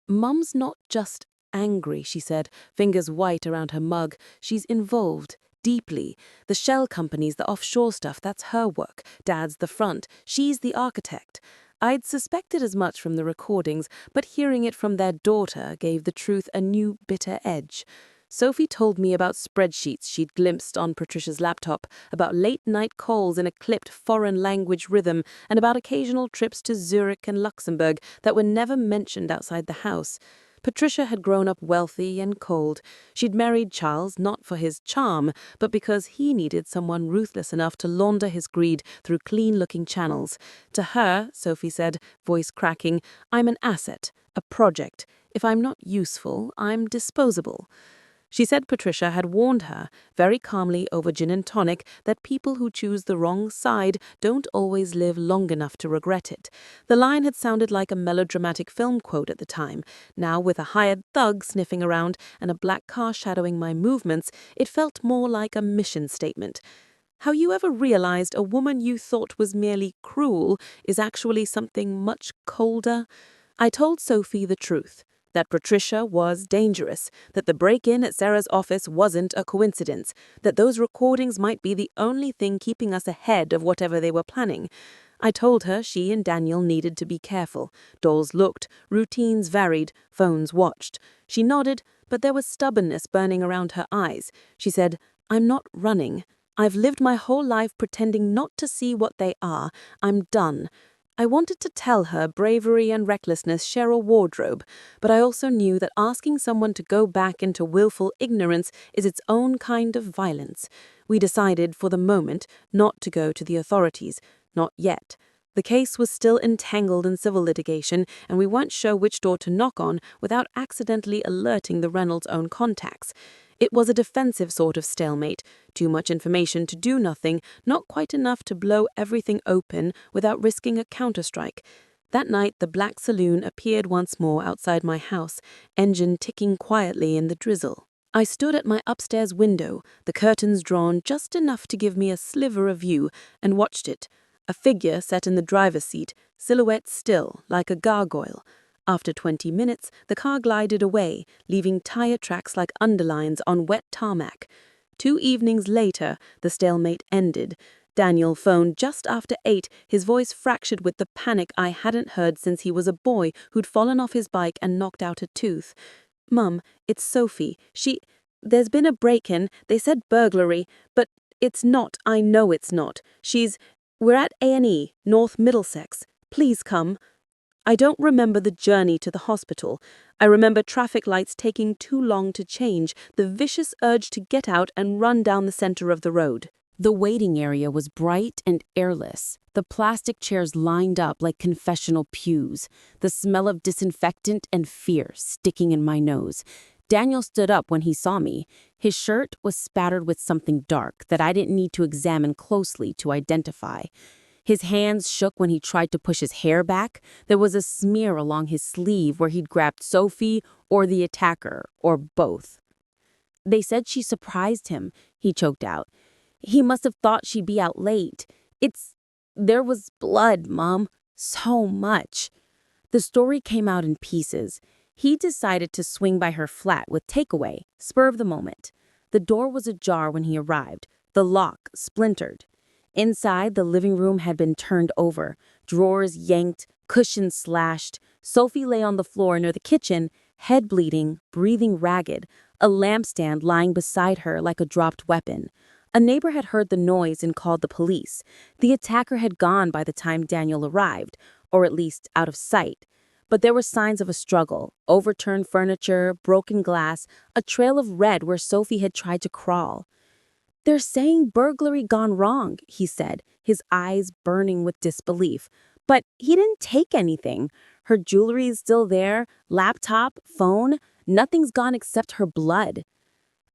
"Mum's not just angry," she said, fingers white around her mug. "She's involved. Deeply. The shell companies, the offshore stuff, that's her work. Dad's the front. She's the architect." I'd suspected as much from the recordings, but hearing it from their daughter gave the truth a new bitter edge. Sophie told me about spreadsheets she'd glimpsed on Patricia's laptop, about late-night calls in a clipped foreign-language rhythm, and about occasional trips to Zurich and Luxembourg that were never mentioned outside the house. Patricia had grown up wealthy and cold. She'd married Charles not for his charm, but because he needed someone ruthless enough to launder his greed through clean-looking channels. To her, Sophie said, voice cracking, "I'm an asset, a project. If I'm not useful, I'm disposable." She said Patricia had warned her, very calmly over gin and tonic, that people who choose the wrong side don't always live long enough to regret it. The line had sounded like a melodramatic film quote at the time. Now, with a hired thug sniffing around and a black car shadowing my movements, it felt more like a mission statement. How you ever realized a woman you thought was merely cruel is actually something much colder? I told Sophie the truth. That Patricia was dangerous, that the break-in at Sarah's office wasn't a coincidence, that those recordings might be the only thing keeping us ahead of whatever they were planning. I told her she and Daniel needed to be careful. Dolls looked, routines varied, phones watched. She nodded, but there was stubbornness burning around her eyes. She said, "I'm not running. I've lived my whole life pretending not to see what they are. I'm done." I wanted to tell her bravery and recklessness share a wardrobe, but I also knew that asking someone to go back into willful ignorance is its own kind of violence. We decided, for the moment, not to go to the authorities. Not yet. The case was still entangled in civil litigation, and we weren't sure which door to knock on without accidentally alerting the Reynolds' own contacts. It was a defensive sort of stalemate, too much information to do nothing, not quite enough to blow everything open without risking a counterstrike. That night, the black saloon appeared once more outside my house, engine ticking quietly in the drizzle. I stood at my upstairs window, the curtains drawn just enough to give me a sliver of view, and watched it. A figure sat in the driver's seat, silhouette still, like a gargoyle. After 20 minutes, the car glided away, leaving tire tracks like underlines on wet tarmac. 2 evenings later, the stalemate ended. Daniel phoned just after 8, his voice fractured with the panic I hadn't heard since he was a boy who'd fallen off his bike and knocked out a tooth. "Mum, it's Sophie. There's been a break-in. They said burglary, but it's not. I know it's not. We're at A&E, North Middlesex. Please come." I don't remember the journey to the hospital. I remember traffic lights taking too long to change, the vicious urge to get out and run down the center of the road. The waiting area was bright and airless, the plastic chairs lined up like confessional pews, the smell of disinfectant and fear sticking in my nose. Daniel stood up when he saw me. His shirt was spattered with something dark that I didn't need to examine closely to identify. His hands shook when he tried to push his hair back. There was a smear along his sleeve where he'd grabbed Sophie or the attacker, or both. "They said she surprised him," he choked out. "He must have thought she'd be out late. There was blood, Mom. So much." The story came out in pieces. He decided to swing by her flat with takeaway, spur of the moment. The door was ajar when he arrived, the lock splintered. Inside, the living room had been turned over, drawers yanked, cushions slashed. Sophie lay on the floor near the kitchen, head bleeding, breathing ragged, a lampstand lying beside her like a dropped weapon. A neighbor had heard the noise and called the police. The attacker had gone by the time Daniel arrived, or at least out of sight. But there were signs of a struggle: overturned furniture, broken glass, a trail of red where Sophie had tried to crawl. "They're saying burglary gone wrong," he said, his eyes burning with disbelief. "But he didn't take anything. Her jewelry is still there, laptop, phone. Nothing's gone except her blood."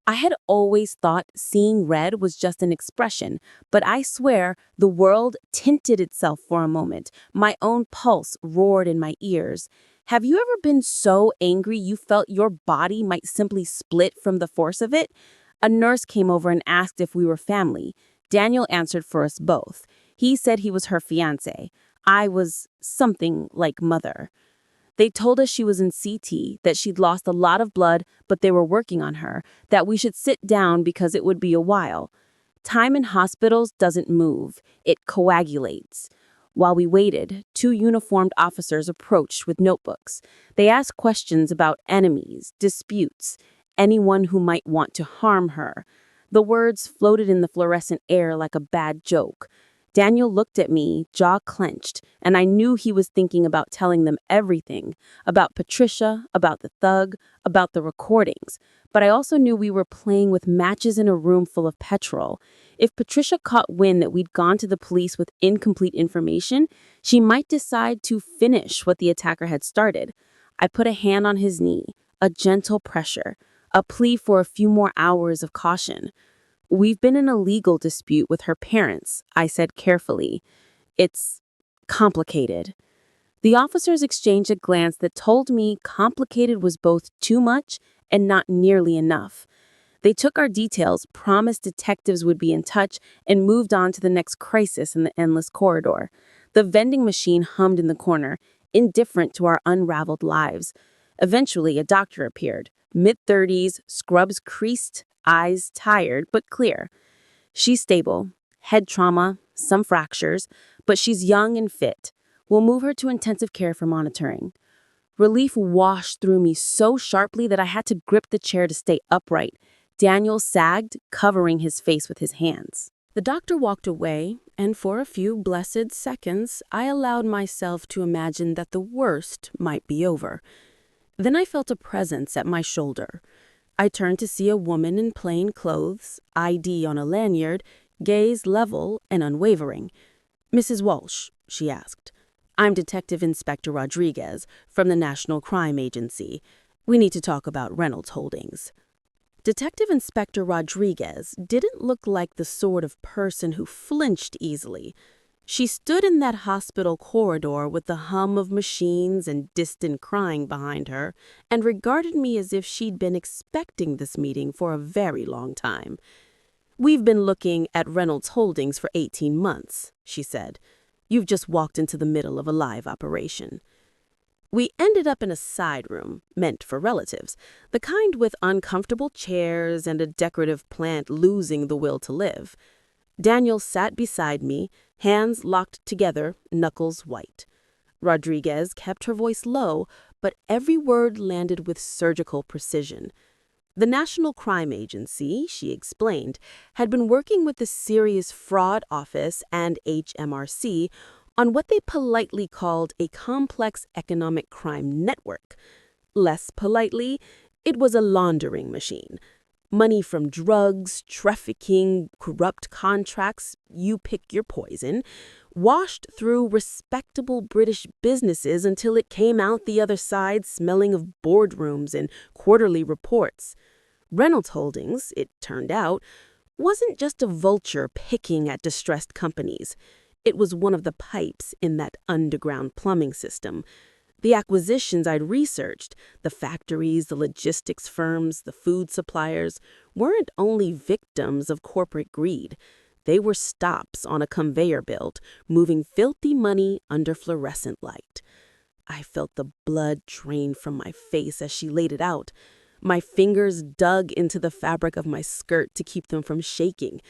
I had always thought seeing red was just an expression, but I swear the world tinted itself for a moment. My own pulse roared in my ears. Have you ever been so angry you felt your body might simply split from the force of it? A nurse came over and asked if we were family. Daniel answered for us both. He said he was her fiancé. I was something like mother. They told us she was in CT, that she'd lost a lot of blood, but they were working on her, that we should sit down because it would be a while. Time in hospitals doesn't move, it coagulates. While we waited, 2 uniformed officers approached with notebooks. They asked questions about enemies, disputes, anyone who might want to harm her. The words floated in the fluorescent air like a bad joke. Daniel looked at me, jaw clenched, and I knew he was thinking about telling them everything, about Patricia, about the thug, about the recordings. But I also knew we were playing with matches in a room full of petrol. If Patricia caught wind that we'd gone to the police with incomplete information, she might decide to finish what the attacker had started. I put a hand on his knee, a gentle pressure, a plea for a few more hours of caution. "We've been in a legal dispute with her parents," I said carefully. "It's complicated." The officers exchanged a glance that told me complicated was both too much and not nearly enough. They took our details, promised detectives would be in touch, and moved on to the next crisis in the endless corridor. The vending machine hummed in the corner, indifferent to our unraveled lives. Eventually, a doctor appeared. Mid-30s, scrubs creased, eyes tired but clear. "She's stable, head trauma, some fractures, but she's young and fit. We'll move her to intensive care for monitoring." Relief washed through me so sharply that I had to grip the chair to stay upright. Daniel sagged, covering his face with his hands. The doctor walked away, and for a few blessed seconds, I allowed myself to imagine that the worst might be over. Then I felt a presence at my shoulder. I turned to see a woman in plain clothes, ID on a lanyard, gaze level and unwavering. "Mrs. Walsh," she asked. "I'm Detective Inspector Rodriguez from the National Crime Agency. We need to talk about Reynolds Holdings." Detective Inspector Rodriguez didn't look like the sort of person who flinched easily. She stood in that hospital corridor with the hum of machines and distant crying behind her and regarded me as if she'd been expecting this meeting for a very long time. "We've been looking at Reynolds Holdings for 18 months, she said. "You've just walked into the middle of a live operation." We ended up in a side room, meant for relatives, the kind with uncomfortable chairs and a decorative plant losing the will to live. Daniel sat beside me, hands locked together, knuckles white. Rodriguez kept her voice low, but every word landed with surgical precision. The National Crime Agency, she explained, had been working with the Serious Fraud Office and HMRC on what they politely called a complex economic crime network. Less politely, it was a laundering machine. Money from drugs, trafficking, corrupt contracts, you pick your poison, washed through respectable British businesses until it came out the other side smelling of boardrooms and quarterly reports. Reynolds Holdings, it turned out, wasn't just a vulture picking at distressed companies. It was one of the pipes in that underground plumbing system. The acquisitions I'd researched, the factories, the logistics firms, the food suppliers, weren't only victims of corporate greed. They were stops on a conveyor belt, moving filthy money under fluorescent light. I felt the blood drain from my face as she laid it out. My fingers dug into the fabric of my skirt to keep them from shaking.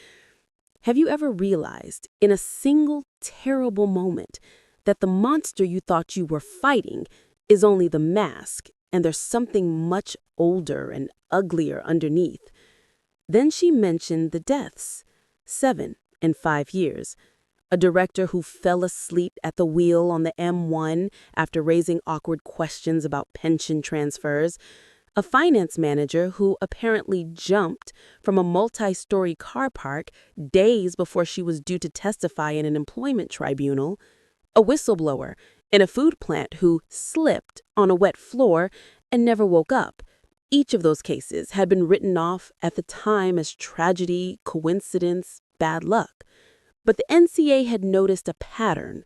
Have you ever realized, in a single terrible moment, that the monster you thought you were fighting is only the mask, and there's something much older and uglier underneath? Then she mentioned the deaths, 7 in 5 years. A director who fell asleep at the wheel on the M1 after raising awkward questions about pension transfers. A finance manager who apparently jumped from a multi-story car park days before she was due to testify in an employment tribunal. A whistleblower in a food plant who slipped on a wet floor and never woke up. Each of those cases had been written off at the time as tragedy, coincidence, bad luck. But the NCA had noticed a pattern.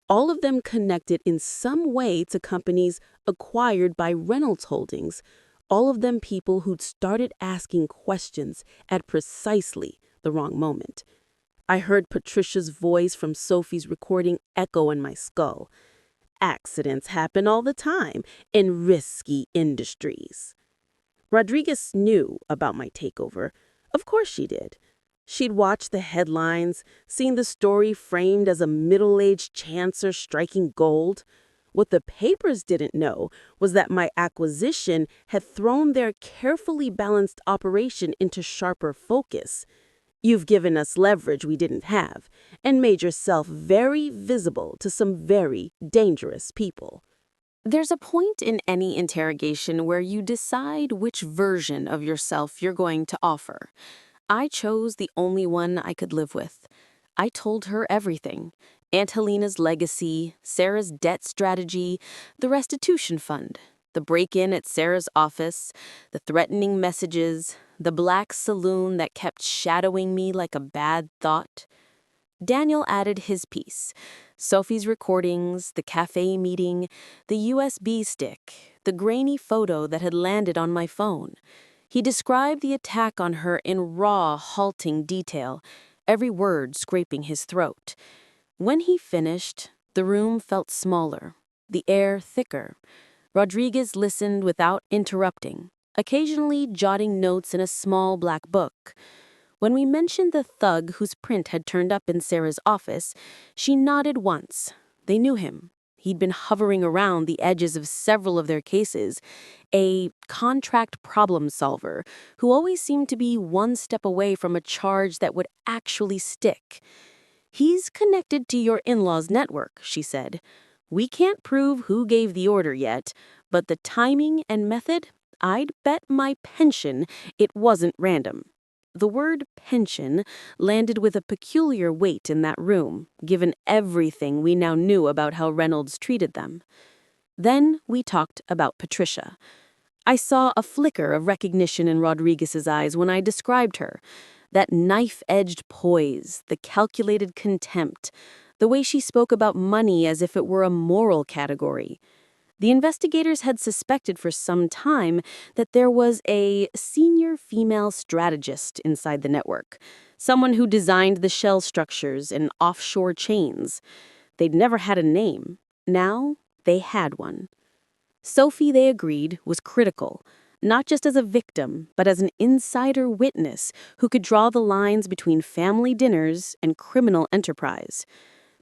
All of them connected in some way to companies acquired by Reynolds Holdings. All of them people who'd started asking questions at precisely the wrong moment. I heard Patricia's voice from Sophie's recording echo in my skull. Accidents happen all the time in risky industries. Rodriguez knew about my takeover. Of course she did. She'd watched the headlines, seen the story framed as a middle-aged chancer striking gold. What the papers didn't know was that my acquisition had thrown their carefully balanced operation into sharper focus. You've given us leverage we didn't have, and made yourself very visible to some very dangerous people. There's a point in any interrogation where you decide which version of yourself you're going to offer. I chose the only one I could live with. I told her everything. Aunt Helena's legacy, Sarah's debt strategy, the restitution fund, the break-in at Sarah's office, the threatening messages, the black saloon that kept shadowing me like a bad thought. Daniel added his piece: Sophie's recordings, the cafe meeting, the USB stick, the grainy photo that had landed on my phone. He described the attack on her in raw, halting detail, every word scraping his throat. When he finished, the room felt smaller, the air thicker. Rodriguez listened without interrupting, occasionally jotting notes in a small black book. When we mentioned the thug whose print had turned up in Sarah's office, she nodded once. They knew him. He'd been hovering around the edges of several of their cases, a contract problem solver who always seemed to be one step away from a charge that would actually stick. "He's connected to your in-laws' network," she said. "We can't prove who gave the order yet, but the timing and method, I'd bet my pension it wasn't random." The word pension landed with a peculiar weight in that room, given everything we now knew about how Reynolds treated them. Then we talked about Patricia. I saw a flicker of recognition in Rodriguez's eyes when I described her. That knife-edged poise, the calculated contempt, the way she spoke about money as if it were a moral category. The investigators had suspected for some time that there was a senior female strategist inside the network, someone who designed the shell structures and offshore chains. They'd never had a name. Now they had one. Sophie, they agreed, was critical, not just as a victim, but as an insider witness who could draw the lines between family dinners and criminal enterprise.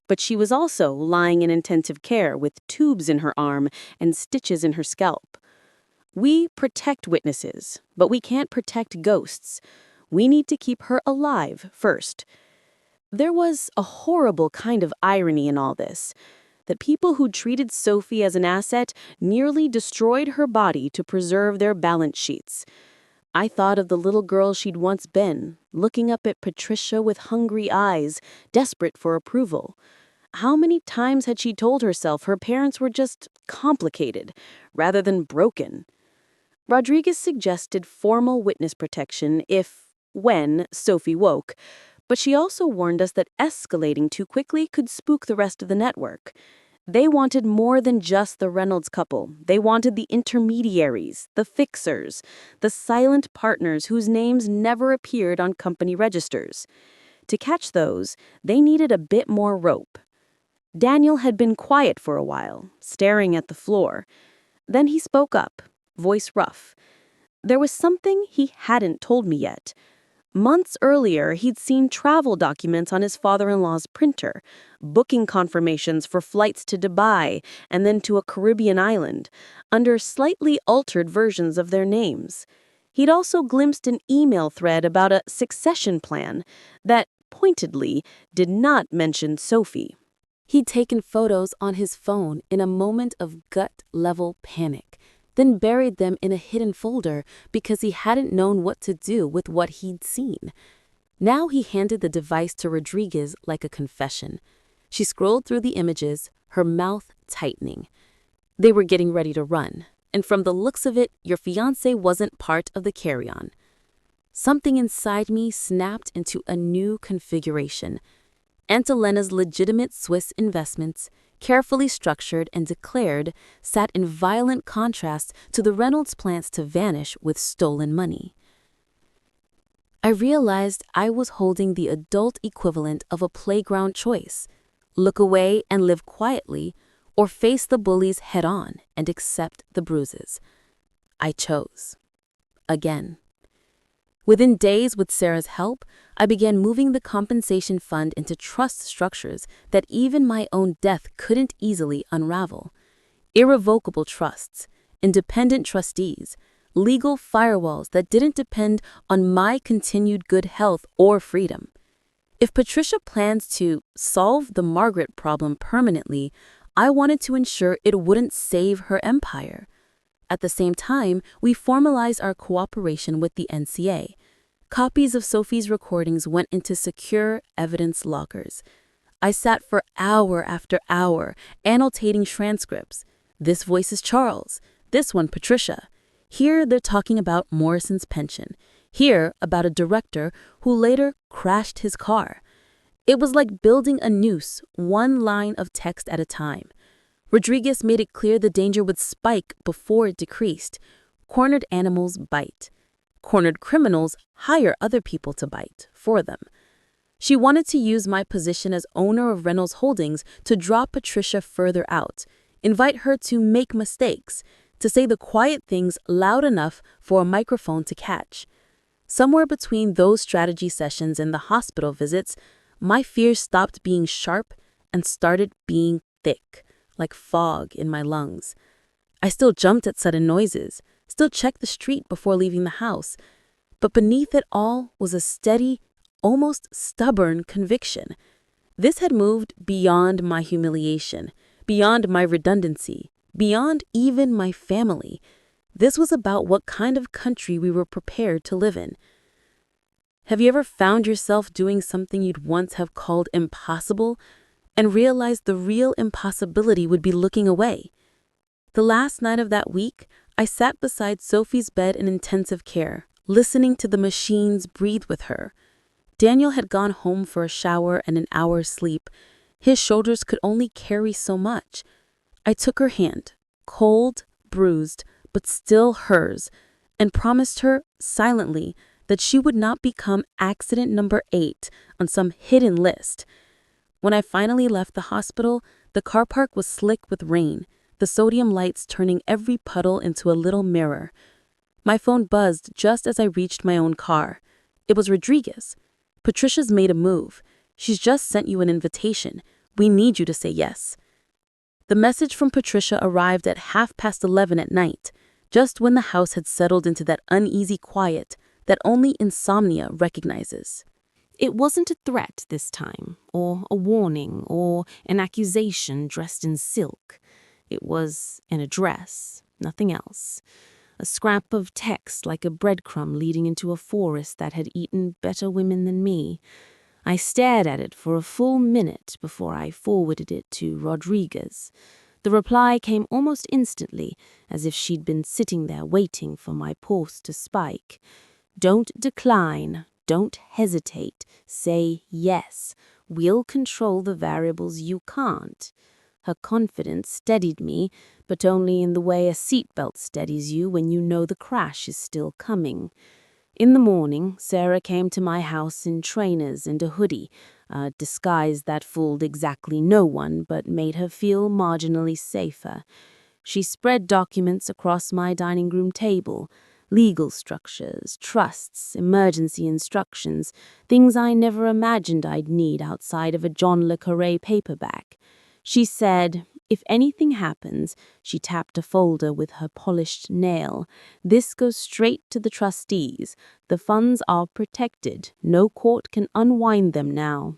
But she was also lying in intensive care with tubes in her arm and stitches in her scalp. We protect witnesses, but we can't protect ghosts. We need to keep her alive first. There was a horrible kind of irony in all this, that people who treated Sophie as an asset nearly destroyed her body to preserve their balance sheets. I thought of the little girl she'd once been, looking up at Patricia with hungry eyes, desperate for approval. How many times had she told herself her parents were just complicated, rather than broken? Rodriguez suggested formal witness protection when Sophie woke, but she also warned us that escalating too quickly could spook the rest of the network. They wanted more than just the Reynolds couple. They wanted the intermediaries, the fixers, the silent partners whose names never appeared on company registers. To catch those, they needed a bit more rope. Daniel had been quiet for a while, staring at the floor. Then he spoke up, voice rough. There was something he hadn't told me yet. Months earlier, he'd seen travel documents on his father-in-law's printer, booking confirmations for flights to Dubai and then to a Caribbean island, under slightly altered versions of their names. He'd also glimpsed an email thread about a succession plan that, pointedly, did not mention Sophie. He'd taken photos on his phone in a moment of gut-level panic, then buried them in a hidden folder because he hadn't known what to do with what he'd seen. Now he handed the device to Rodriguez like a confession. She scrolled through the images, her mouth tightening. They were getting ready to run, and from the looks of it, your fiancé wasn't part of the carry-on. Something inside me snapped into a new configuration. Aunt Elena's legitimate Swiss investments, carefully structured and declared, sat in violent contrast to the Reynolds plans to vanish with stolen money. I realized I was holding the adult equivalent of a playground choice: look away and live quietly, or face the bullies head-on and accept the bruises. I chose. Again. Within days, with Sarah's help, I began moving the compensation fund into trust structures that even my own death couldn't easily unravel. Irrevocable trusts, independent trustees, legal firewalls that didn't depend on my continued good health or freedom. If Patricia plans to solve the Margaret problem permanently, I wanted to ensure it wouldn't save her empire. At the same time, we formalized our cooperation with the NCA. Copies of Sophie's recordings went into secure evidence lockers. I sat for hour after hour, annotating transcripts. This voice is Charles. This one, Patricia. Here, they're talking about Morrison's pension. Here, about a director who later crashed his car. It was like building a noose, one line of text at a time. Rodriguez made it clear the danger would spike before it decreased. Cornered animals bite. Cornered criminals hire other people to bite for them. She wanted to use my position as owner of Reynolds Holdings to draw Patricia further out, invite her to make mistakes, to say the quiet things loud enough for a microphone to catch. Somewhere between those strategy sessions and the hospital visits, my fears stopped being sharp and started being thick, like fog in my lungs. I still jumped at sudden noises, still checked the street before leaving the house, but beneath it all was a steady, almost stubborn conviction. This had moved beyond my humiliation, beyond my redundancy, beyond even my family. This was about what kind of country we were prepared to live in. Have you ever found yourself doing something you'd once have called impossible and realized the real impossibility would be looking away? The last night of that week, I sat beside Sophie's bed in intensive care, listening to the machines breathe with her. Daniel had gone home for a shower and an hour's sleep. His shoulders could only carry so much. I took her hand, cold, bruised, but still hers, and promised her, silently, that she would not become accident number 8 on some hidden list. When I finally left the hospital, the car park was slick with rain, the sodium lights turning every puddle into a little mirror. My phone buzzed just as I reached my own car. It was Rodriguez. Patricia's made a move. She's just sent you an invitation. We need you to say yes. The message from Patricia arrived at 11:30 at night, just when the house had settled into that uneasy quiet that only insomnia recognizes. It wasn't a threat this time, or a warning, or an accusation dressed in silk. It was an address, nothing else. A scrap of text like a breadcrumb leading into a forest that had eaten better women than me. I stared at it for a full minute before I forwarded it to Rodriguez. The reply came almost instantly, as if she'd been sitting there waiting for my pulse to spike. Don't decline. Don't hesitate. Say yes. We'll control the variables you can't. Her confidence steadied me, but only in the way a seatbelt steadies you when you know the crash is still coming. In the morning, Sarah came to my house in trainers and a hoodie, a disguise that fooled exactly no one but made her feel marginally safer. She spread documents across my dining room table, legal structures, trusts, emergency instructions, things I never imagined I'd need outside of a John le Carré paperback. She said, if anything happens, she tapped a folder with her polished nail, this goes straight to the trustees. The funds are protected. No court can unwind them now.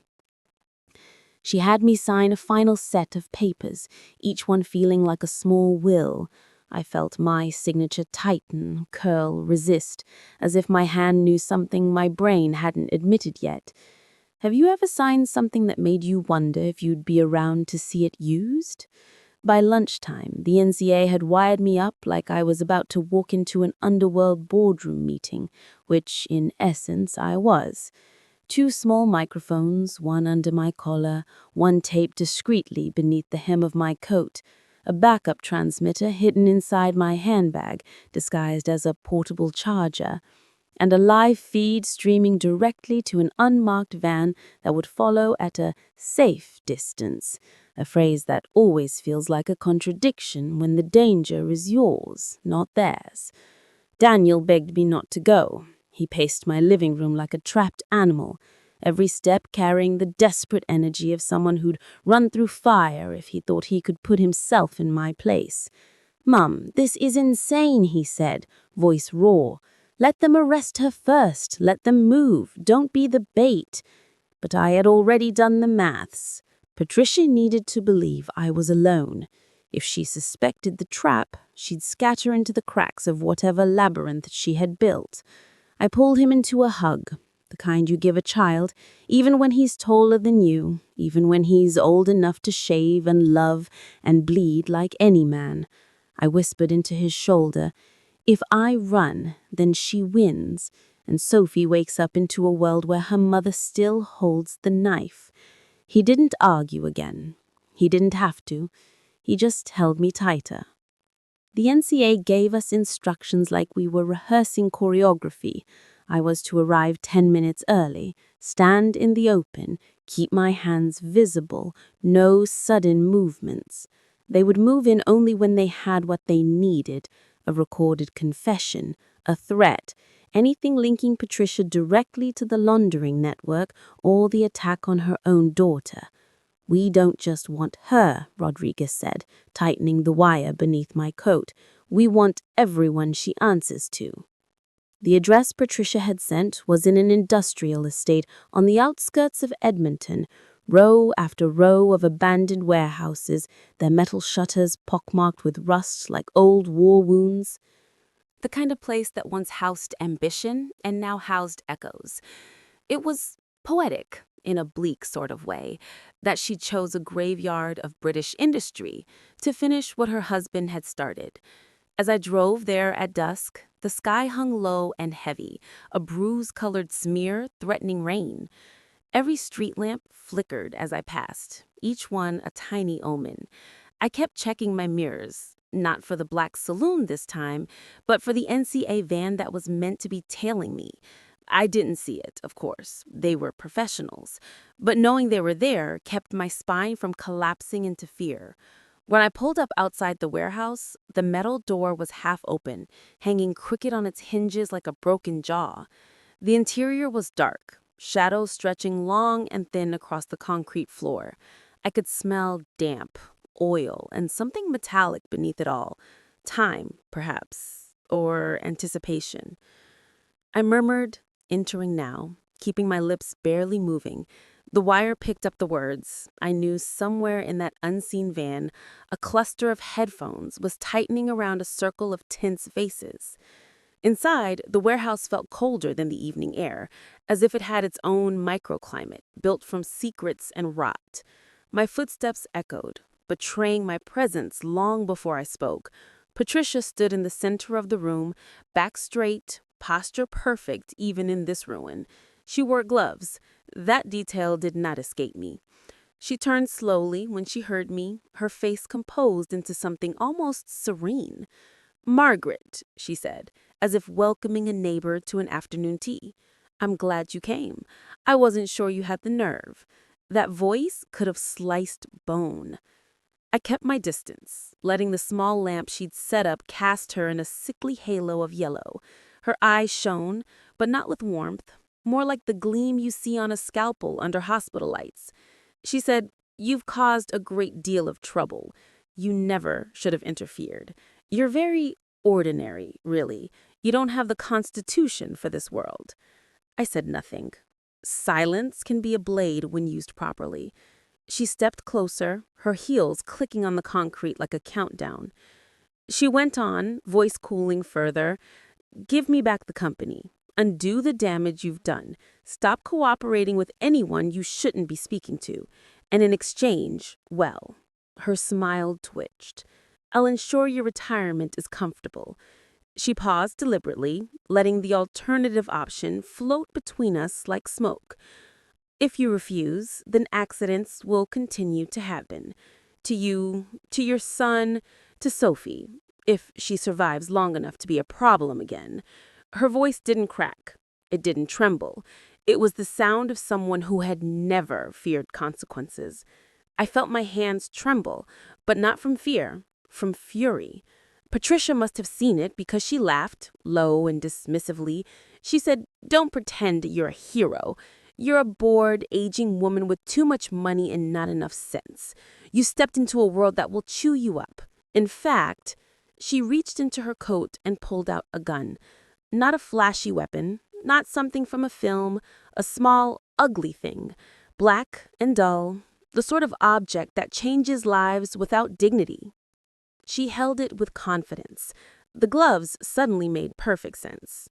She had me sign a final set of papers, each one feeling like a small will. I felt my signature tighten, curl, resist, as if my hand knew something my brain hadn't admitted yet. Have you ever signed something that made you wonder if you'd be around to see it used? By lunchtime, the NCA had wired me up like I was about to walk into an underworld boardroom meeting, which, in essence, I was. 2 small microphones, one under my collar, one taped discreetly beneath the hem of my coat, a backup transmitter hidden inside my handbag, disguised as a portable charger, and a live feed streaming directly to an unmarked van that would follow at a safe distance, a phrase that always feels like a contradiction when the danger is yours, not theirs. Daniel begged me not to go. He paced my living room like a trapped animal, every step carrying the desperate energy of someone who'd run through fire if he thought he could put himself in my place. "Mum, this is insane," he said, voice raw. "Let them arrest her first. Let them move. Don't be the bait." But I had already done the maths. Patricia needed to believe I was alone. If she suspected the trap, she'd scatter into the cracks of whatever labyrinth she had built. I pulled him into a hug, the kind you give a child, even when he's taller than you, even when he's old enough to shave and love and bleed like any man. I whispered into his shoulder, "If I run, then she wins," and Sophie wakes up into a world where her mother still holds the knife. He didn't argue again. He didn't have to. He just held me tighter. The NCA gave us instructions like we were rehearsing choreography. I was to arrive 10 minutes early, stand in the open, keep my hands visible, no sudden movements. They would move in only when they had what they needed, a recorded confession, a threat, anything linking Patricia directly to the laundering network or the attack on her own daughter. "We don't just want her," Rodriguez said, tightening the wire beneath my coat. "We want everyone she answers to." The address Patricia had sent was in an industrial estate on the outskirts of Edmonton, row after row of abandoned warehouses, their metal shutters pockmarked with rust like old war wounds. The kind of place that once housed ambition and now housed echoes. It was poetic, in a bleak sort of way, that she chose a graveyard of British industry to finish what her husband had started. As I drove there at dusk, the sky hung low and heavy, a bruise-colored smear threatening rain. Every street lamp flickered as I passed, each one a tiny omen. I kept checking my mirrors, not for the black saloon this time, but for the NCA van that was meant to be tailing me. I didn't see it, of course. They were professionals. But knowing they were there kept my spine from collapsing into fear. When I pulled up outside the warehouse, the metal door was half open, hanging crooked on its hinges like a broken jaw. The interior was dark, shadows stretching long and thin across the concrete floor. I could smell damp, oil, and something metallic beneath it all. Time, perhaps, or anticipation. I murmured, entering now, keeping my lips barely moving. The wire picked up the words. I knew somewhere in that unseen van, a cluster of headphones was tightening around a circle of tense faces. Inside, the warehouse felt colder than the evening air, as if it had its own microclimate, built from secrets and rot. My footsteps echoed, betraying my presence long before I spoke. Patricia stood in the center of the room, back straight, posture perfect even in this ruin. She wore gloves. That detail did not escape me. She turned slowly when she heard me, her face composed into something almost serene. "Margaret," she said, as if welcoming a neighbor to an afternoon tea. "I'm glad you came. I wasn't sure you had the nerve." That voice could have sliced bone. I kept my distance, letting the small lamp she'd set up cast her in a sickly halo of yellow. Her eyes shone, but not with warmth, more like the gleam you see on a scalpel under hospital lights. She said, "You've caused a great deal of trouble. You never should have interfered. You're very ordinary, really. You don't have the constitution for this world." I said nothing. Silence can be a blade when used properly. She stepped closer, her heels clicking on the concrete like a countdown. She went on, voice cooling further. "Give me back the company. Undo the damage you've done. Stop cooperating with anyone you shouldn't be speaking to. And in exchange, well," her smile twitched, "I'll ensure your retirement is comfortable." She paused deliberately, letting the alternative option float between us like smoke. "If you refuse, then accidents will continue to happen. To you, to your son, to Sophie, if she survives long enough to be a problem again." Her voice didn't crack. It didn't tremble. It was the sound of someone who had never feared consequences. I felt my hands tremble, but not from fear, from fury. Patricia must have seen it because she laughed, low and dismissively. She said, "Don't pretend you're a hero. You're a bored, aging woman with too much money and not enough sense. You stepped into a world that will chew you up. In fact," she reached into her coat and pulled out a gun. Not a flashy weapon, not something from a film, a small, ugly thing, black and dull, the sort of object that changes lives without dignity. She held it with confidence. The gloves suddenly made perfect sense.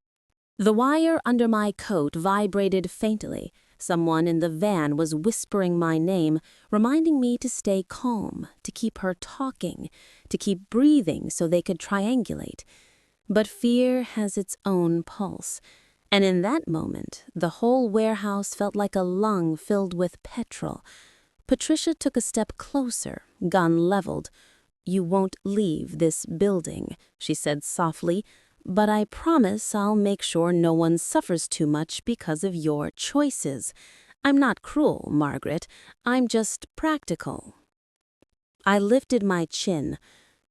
The wire under my coat vibrated faintly. Someone in the van was whispering my name, reminding me to stay calm, to keep her talking, to keep breathing so they could triangulate. But fear has its own pulse, and in that moment, the whole warehouse felt like a lung filled with petrol. Patricia took a step closer, gun leveled. "You won't leave this building," she said softly, "but I promise I'll make sure no one suffers too much because of your choices. I'm not cruel, Margaret. I'm just practical." I lifted my chin.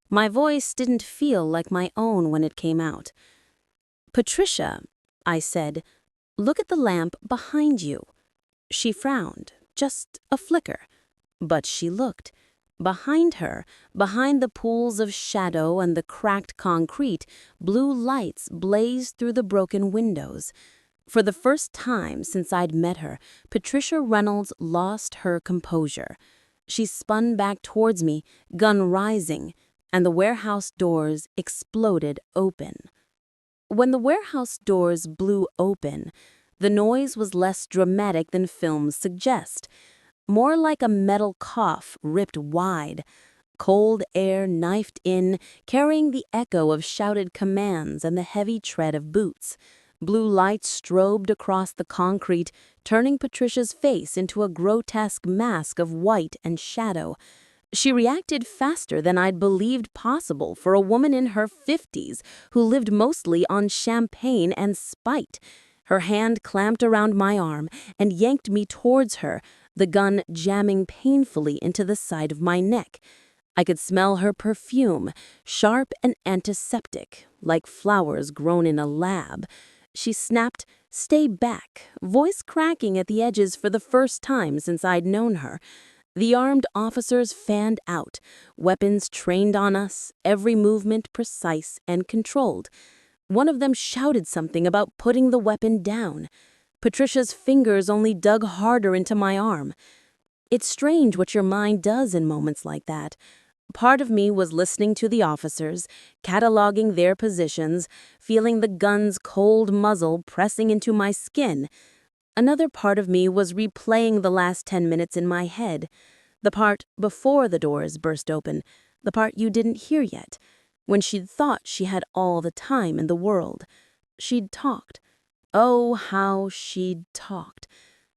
My voice didn't feel like my own when it came out. "Patricia," I said, "look at the lamp behind you." She frowned, just a flicker. But she looked. Behind her, behind the pools of shadow and the cracked concrete, blue lights blazed through the broken windows. For the first time since I'd met her, Patricia Reynolds lost her composure. She spun back towards me, gun rising, and the warehouse doors exploded open. When the warehouse doors blew open, the noise was less dramatic than films suggest. More like a metal cough ripped wide. Cold air knifed in, carrying the echo of shouted commands and the heavy tread of boots. Blue lights strobed across the concrete, turning Patricia's face into a grotesque mask of white and shadow. She reacted faster than I'd believed possible for a woman in her 50s who lived mostly on champagne and spite. Her hand clamped around my arm and yanked me towards her, the gun jamming painfully into the side of my neck. I could smell her perfume, sharp and antiseptic, like flowers grown in a lab. She snapped, "Stay back," voice cracking at the edges for the first time since I'd known her. The armed officers fanned out, weapons trained on us, every movement precise and controlled. One of them shouted something about putting the weapon down. Patricia's fingers only dug harder into my arm. It's strange what your mind does in moments like that. Part of me was listening to the officers, cataloging their positions, feeling the gun's cold muzzle pressing into my skin. Another part of me was replaying the last 10 minutes in my head. The part before the doors burst open, the part you didn't hear yet, when she'd thought she had all the time in the world. She'd talked. Oh, how she'd talked.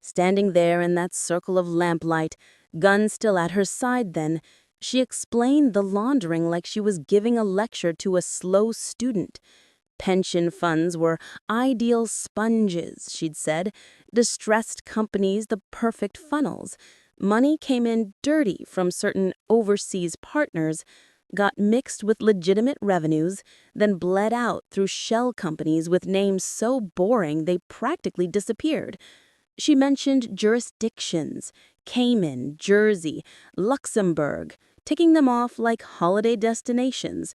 Standing there in that circle of lamplight, gun still at her side then, she explained the laundering like she was giving a lecture to a slow student. Pension funds were ideal sponges, she'd said, distressed companies the perfect funnels. Money came in dirty from certain overseas partners, got mixed with legitimate revenues, then bled out through shell companies with names so boring they practically disappeared. She mentioned jurisdictions, Cayman, Jersey, Luxembourg, ticking them off like holiday destinations.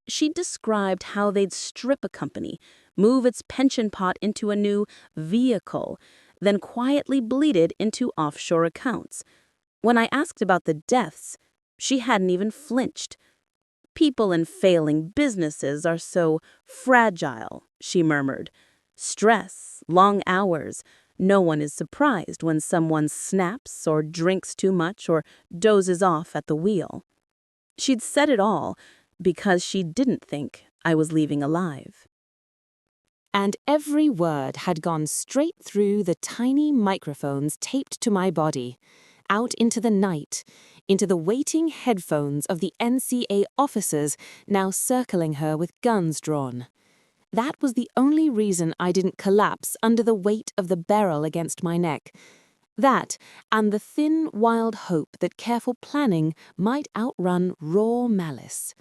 She described how they'd strip a company, move its pension pot into a new vehicle, then quietly bleed it into offshore accounts. When I asked about the deaths, she hadn't even flinched. "People in failing businesses are so fragile," she murmured. "Stress, long hours. No one is surprised when someone snaps or drinks too much or dozes off at the wheel." She'd said it all because she didn't think I was leaving alive. And every word had gone straight through the tiny microphones taped to my body, out into the night, into the waiting headphones of the NCA officers now circling her with guns drawn. That was the only reason I didn't collapse under the weight of the barrel against my neck. That, and the thin, wild hope that careful planning might outrun raw malice.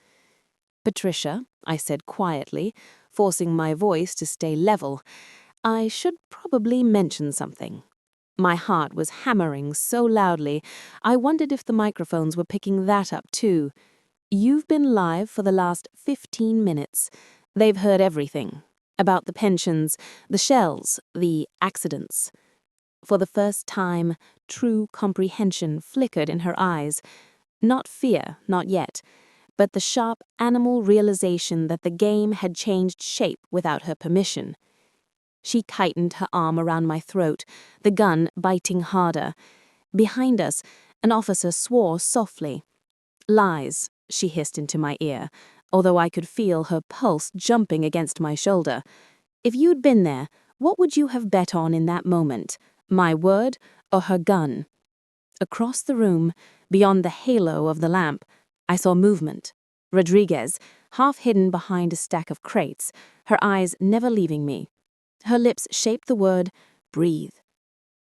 "Patricia," I said quietly, forcing my voice to stay level, "I should probably mention something." My heart was hammering so loudly, I wondered if the microphones were picking that up too. "You've been live for the last 15 minutes. They've heard everything. About the pensions, the shells, the accidents." For the first time, true comprehension flickered in her eyes. Not fear, not yet, but the sharp animal realization that the game had changed shape without her permission. She tightened her arm around my throat, the gun biting harder. Behind us, an officer swore softly. "Lies," she hissed into my ear, although I could feel her pulse jumping against my shoulder. "If you'd been there, what would you have bet on in that moment? My word or her gun?" Across the room, beyond the halo of the lamp, I saw movement. Rodriguez, half hidden behind a stack of crates, her eyes never leaving me. Her lips shaped the word, "breathe."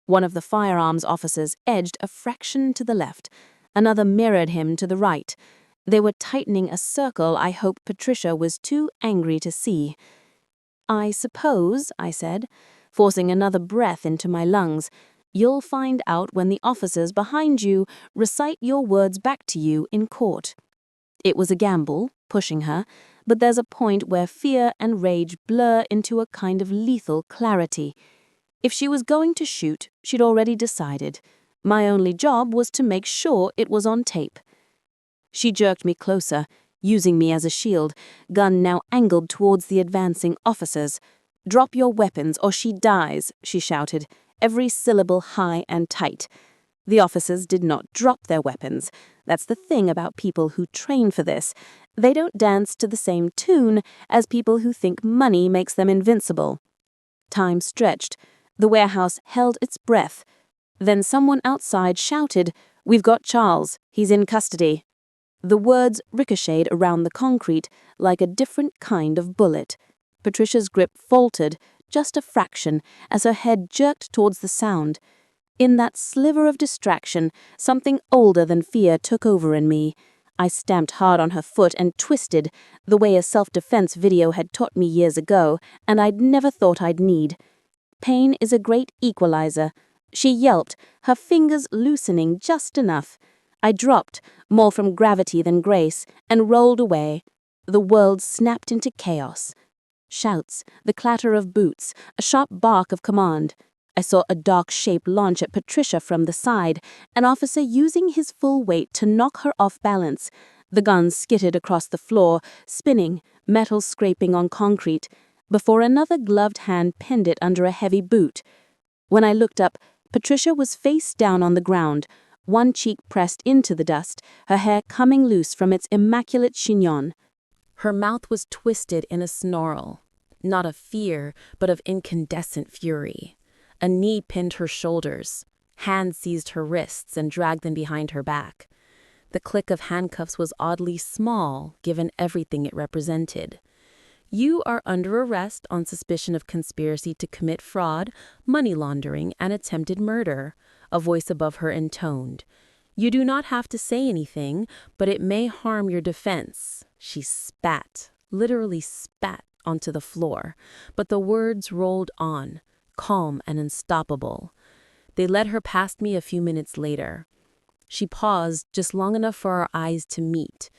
One of the firearms officers edged a fraction to the left. Another mirrored him to the right. They were tightening a circle I hoped Patricia was too angry to see. "I suppose," I said, forcing another breath into my lungs, "you'll find out when the officers behind you recite your words back to you in court." It was a gamble, pushing her, but there's a point where fear and rage blur into a kind of lethal clarity. If she was going to shoot, she'd already decided. My only job was to make sure it was on tape. She jerked me closer, using me as a shield, gun now angled towards the advancing officers. "Drop your weapons or she dies," she shouted, every syllable high and tight. The officers did not drop their weapons. That's the thing about people who train for this. They don't dance to the same tune as people who think money makes them invincible. Time stretched. The warehouse held its breath. Then someone outside shouted, "We've got Charles. He's in custody." The words ricocheted around the concrete like a different kind of bullet. Patricia's grip faltered, just a fraction, as her head jerked towards the sound. In that sliver of distraction, something older than fear took over in me. I stamped hard on her foot and twisted, the way a self-defense video had taught me years ago, and I'd never thought I'd need. Pain is a great equalizer. She yelped, her fingers loosening just enough. I dropped, more from gravity than grace, and rolled away. The world snapped into chaos. Shouts, the clatter of boots, a sharp bark of command. I saw a dark shape launch at Patricia from the side, an officer using his full weight to knock her off balance. The gun skittered across the floor, spinning, metal scraping on concrete, before another gloved hand pinned it under a heavy boot. When I looked up, Patricia was face down on the ground, one cheek pressed into the dust, her hair coming loose from its immaculate chignon. Her mouth was twisted in a snarl, not of fear, but of incandescent fury. A knee pinned her shoulders. Hands seized her wrists and dragged them behind her back. The click of handcuffs was oddly small, given everything it represented. "You are under arrest on suspicion of conspiracy to commit fraud, money laundering, and attempted murder," a voice above her intoned. "You do not have to say anything, but it may harm your defense." She spat, literally spat, onto the floor, but the words rolled on, calm and unstoppable. They led her past me a few minutes later. She paused just long enough for our eyes to meet.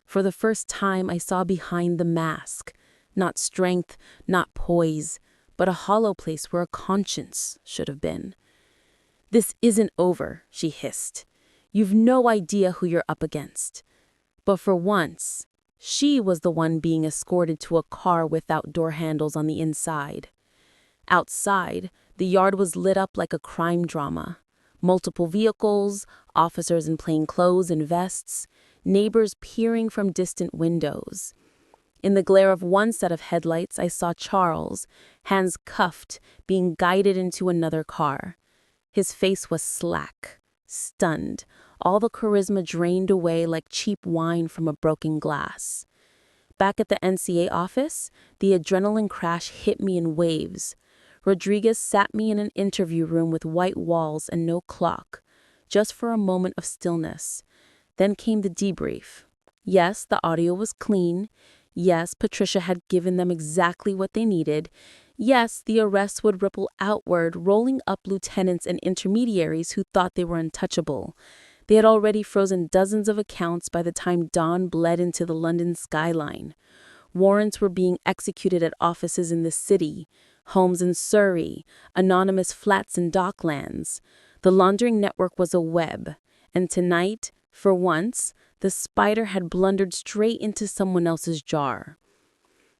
For the first time, I saw behind the mask. Not strength, not poise, but a hollow place where a conscience should have been. "This isn't over," she hissed. "You've no idea who you're up against." But for once, she was the one being escorted to a car without door handles on the inside. Outside, the yard was lit up like a crime drama. Multiple vehicles, officers in plain clothes and vests, neighbors peering from distant windows. In the glare of one set of headlights, I saw Charles, hands cuffed, being guided into another car. His face was slack, stunned, all the charisma drained away like cheap wine from a broken glass. Back at the NCA office, the adrenaline crash hit me in waves. Rodriguez sat me in an interview room with white walls and no clock, just for a moment of stillness. Then came the debrief. Yes, the audio was clean. Yes, Patricia had given them exactly what they needed. Yes, the arrests would ripple outward, rolling up lieutenants and intermediaries who thought they were untouchable. They had already frozen dozens of accounts by the time dawn bled into the London skyline. Warrants were being executed at offices in the city, homes in Surrey, anonymous flats in Docklands. The laundering network was a web, and tonight, for once, the spider had blundered straight into someone else's jar.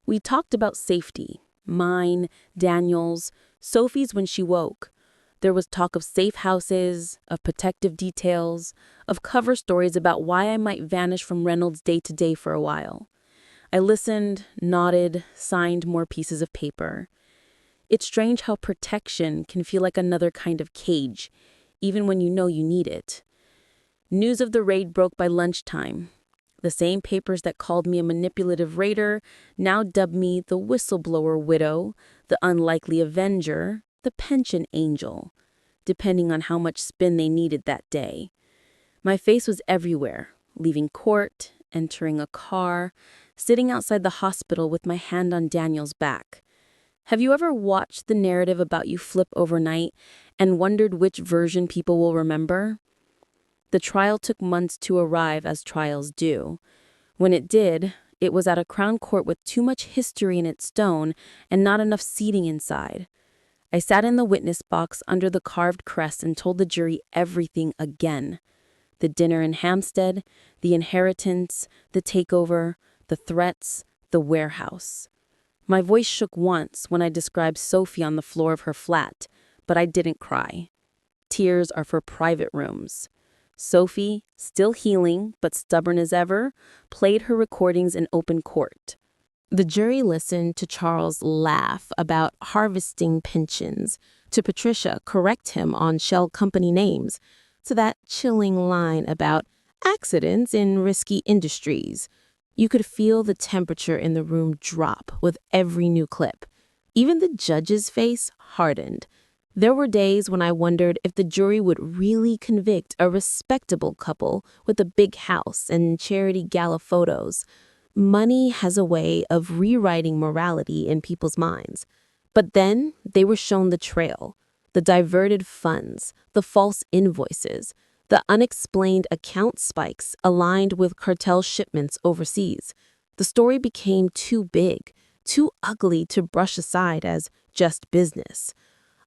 We talked about safety, mine, Daniel's, Sophie's when she woke. There was talk of safe houses, of protective details, of cover stories about why I might vanish from Reynolds day to day for a while. I listened, nodded, signed more pieces of paper. It's strange how protection can feel like another kind of cage, even when you know you need it. News of the raid broke by lunchtime. The same papers that called me a manipulative raider now dubbed me the whistleblower widow, the unlikely avenger, the pension angel, depending on how much spin they needed that day. My face was everywhere, leaving court, entering a car, sitting outside the hospital with my hand on Daniel's back. Have you ever watched the narrative about you flip overnight and wondered which version people will remember? The trial took months to arrive, as trials do. When it did, it was at a Crown Court with too much history in its stone and not enough seating inside. I sat in the witness box under the carved crest and told the jury everything again. The dinner in Hampstead, the inheritance, the takeover, the threats, the warehouse. My voice shook once when I described Sophie on the floor of her flat, but I didn't cry. Tears are for private rooms. Sophie, still healing but stubborn as ever, played her recordings in open court. The jury listened to Charles laugh about harvesting pensions, to Patricia correct him on shell company names, to that chilling line about accidents in risky industries. You could feel the temperature in the room drop with every new clip. Even the judge's face hardened. There were days when I wondered if the jury would really convict a respectable couple with a big house and charity gala photos. Money has a way of rewriting morality in people's minds. But then they were shown the trail, the diverted funds, the false invoices, the unexplained account spikes aligned with cartel shipments overseas. The story became too big, too ugly to brush aside as just business.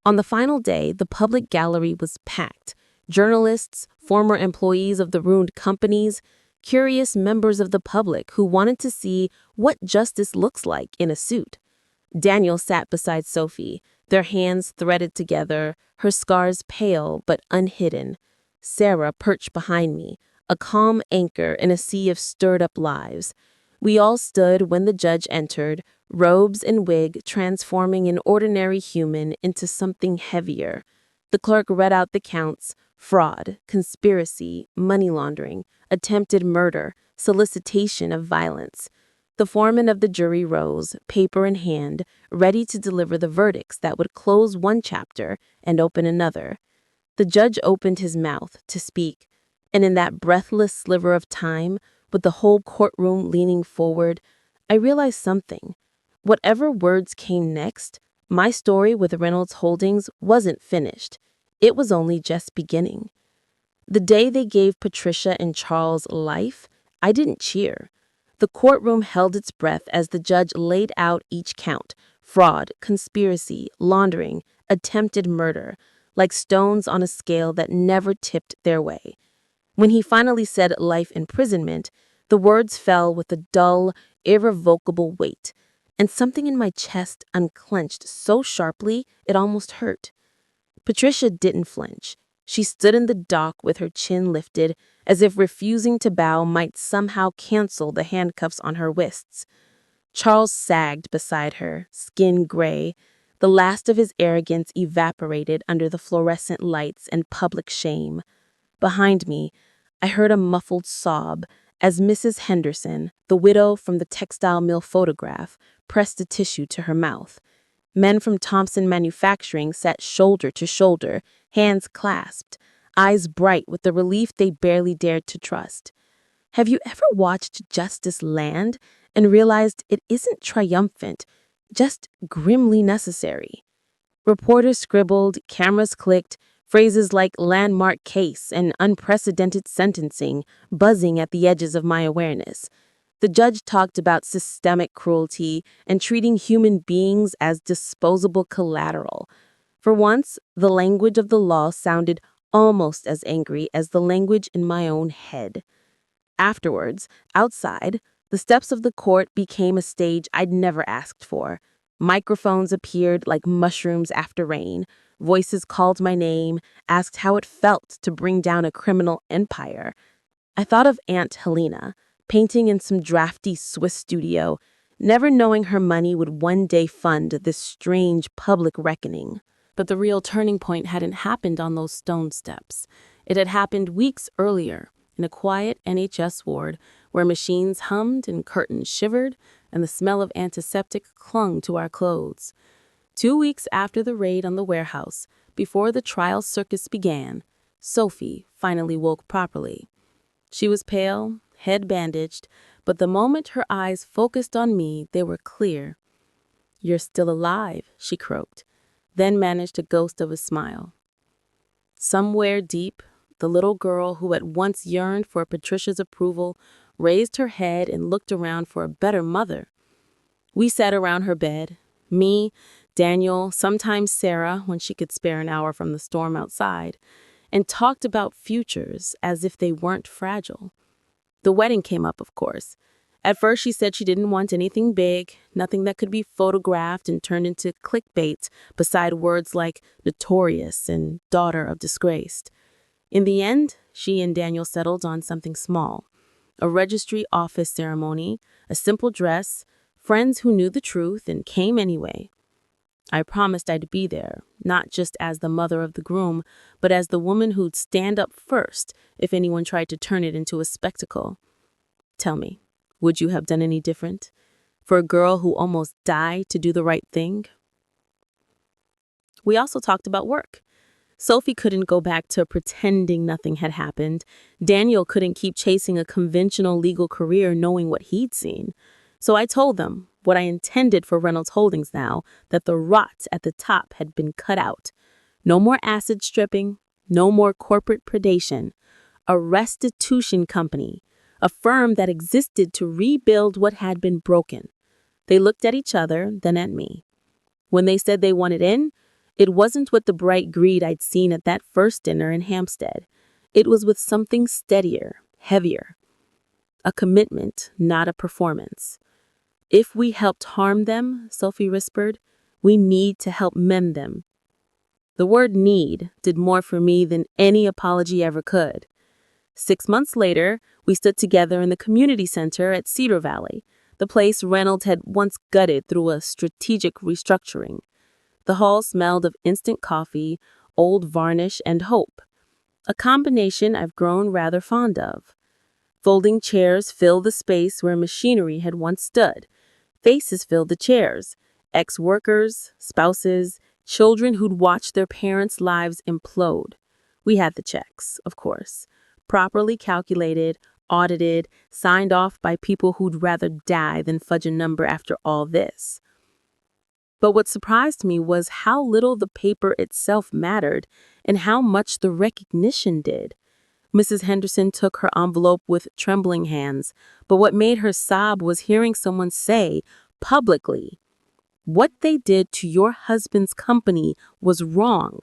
On the final day, the public gallery was packed. Journalists, former employees of the ruined companies, curious members of the public who wanted to see what justice looks like in a suit. Daniel sat beside Sophie, their hands threaded together, her scars pale but unhidden. Sarah perched behind me, a calm anchor in a sea of stirred-up lives. We all stood when the judge entered, robes and wig transforming an ordinary human into something heavier. The clerk read out the counts: fraud, conspiracy, money laundering, attempted murder, solicitation of violence. The foreman of the jury rose, paper in hand, ready to deliver the verdicts that would close one chapter and open another. The judge opened his mouth to speak, and in that breathless sliver of time, with the whole courtroom leaning forward, I realized something. Whatever words came next, my story with Reynolds Holdings wasn't finished. It was only just beginning. The day they gave Patricia and Charles life, I didn't cheer. The courtroom held its breath as the judge laid out each count: fraud, conspiracy, laundering, attempted murder, like stones on a scale that never tipped their way. When he finally said life imprisonment, the words fell with a dull, irrevocable weight, and something in my chest unclenched so sharply it almost hurt. Patricia didn't flinch. She stood in the dock with her chin lifted, as if refusing to bow might somehow cancel the handcuffs on her wrists. Charles sagged beside her, skin gray. The last of his arrogance evaporated under the fluorescent lights and public shame. Behind me, I heard a muffled sob as Mrs. Henderson, the widow from the textile mill photograph, pressed a tissue to her mouth. Men from Thompson Manufacturing sat shoulder to shoulder, hands clasped, eyes bright with the relief they barely dared to trust. Have you ever watched justice land and realized it isn't triumphant, just grimly necessary? Reporters scribbled, cameras clicked, phrases like landmark case and unprecedented sentencing buzzing at the edges of my awareness. The judge talked about systemic cruelty and treating human beings as disposable collateral. For once, the language of the law sounded almost as angry as the language in my own head. Afterwards, outside, the steps of the court became a stage I'd never asked for. Microphones appeared like mushrooms after rain. Voices called my name, asked how it felt to bring down a criminal empire. I thought of Aunt Helena, painting in some drafty Swiss studio, never knowing her money would one day fund this strange public reckoning. But the real turning point hadn't happened on those stone steps. It had happened weeks earlier, in a quiet NHS ward where machines hummed and curtains shivered and the smell of antiseptic clung to our clothes. 2 weeks after the raid on the warehouse, before the trial circus began, Sophie finally woke properly. She was pale, head bandaged, but the moment her eyes focused on me, they were clear. "You're still alive," she croaked, then managed a ghost of a smile. Somewhere deep, the little girl who had once yearned for Patricia's approval raised her head and looked around for a better mother. We sat around her bed, me, Daniel, sometimes Sarah when she could spare an hour from the storm outside, and talked about futures as if they weren't fragile. The wedding came up, of course, At first, she said she didn't want anything big, nothing that could be photographed and turned into clickbait beside words like notorious and daughter of disgraced. In the end, she and Daniel settled on something small: a registry office ceremony, a simple dress, friends who knew the truth and came anyway. I promised I'd be there, not just as the mother of the groom, but as the woman who'd stand up first if anyone tried to turn it into a spectacle. Tell me, would you have done any different? For a girl who almost died to do the right thing? We also talked about work. Sophie couldn't go back to pretending nothing had happened. Daniel couldn't keep chasing a conventional legal career knowing what he'd seen. So I told them what I intended for Reynolds Holdings now, that the rot at the top had been cut out. No more acid stripping, no more corporate predation. A restitution company, a firm that existed to rebuild what had been broken. They looked at each other, then at me. When they said they wanted in, it wasn't with the bright greed I'd seen at that first dinner in Hampstead. It was with something steadier, heavier. A commitment, not a performance. If we helped harm them, Sophie whispered, we need to help mend them. The word need did more for me than any apology ever could. 6 months later, we stood together in the community center at Cedar Valley, the place Reynolds had once gutted through a strategic restructuring. The hall smelled of instant coffee, old varnish, and hope, a combination I've grown rather fond of. Folding chairs filled the space where machinery had once stood. Faces filled the chairs: ex-workers, spouses, children who'd watched their parents' lives implode. We had the checks, of course, properly calculated, audited, signed off by people who'd rather die than fudge a number after all this. But what surprised me was how little the paper itself mattered and how much the recognition did. Mrs. Henderson took her envelope with trembling hands, but what made her sob was hearing someone say, publicly, what they did to your husband's company was wrong.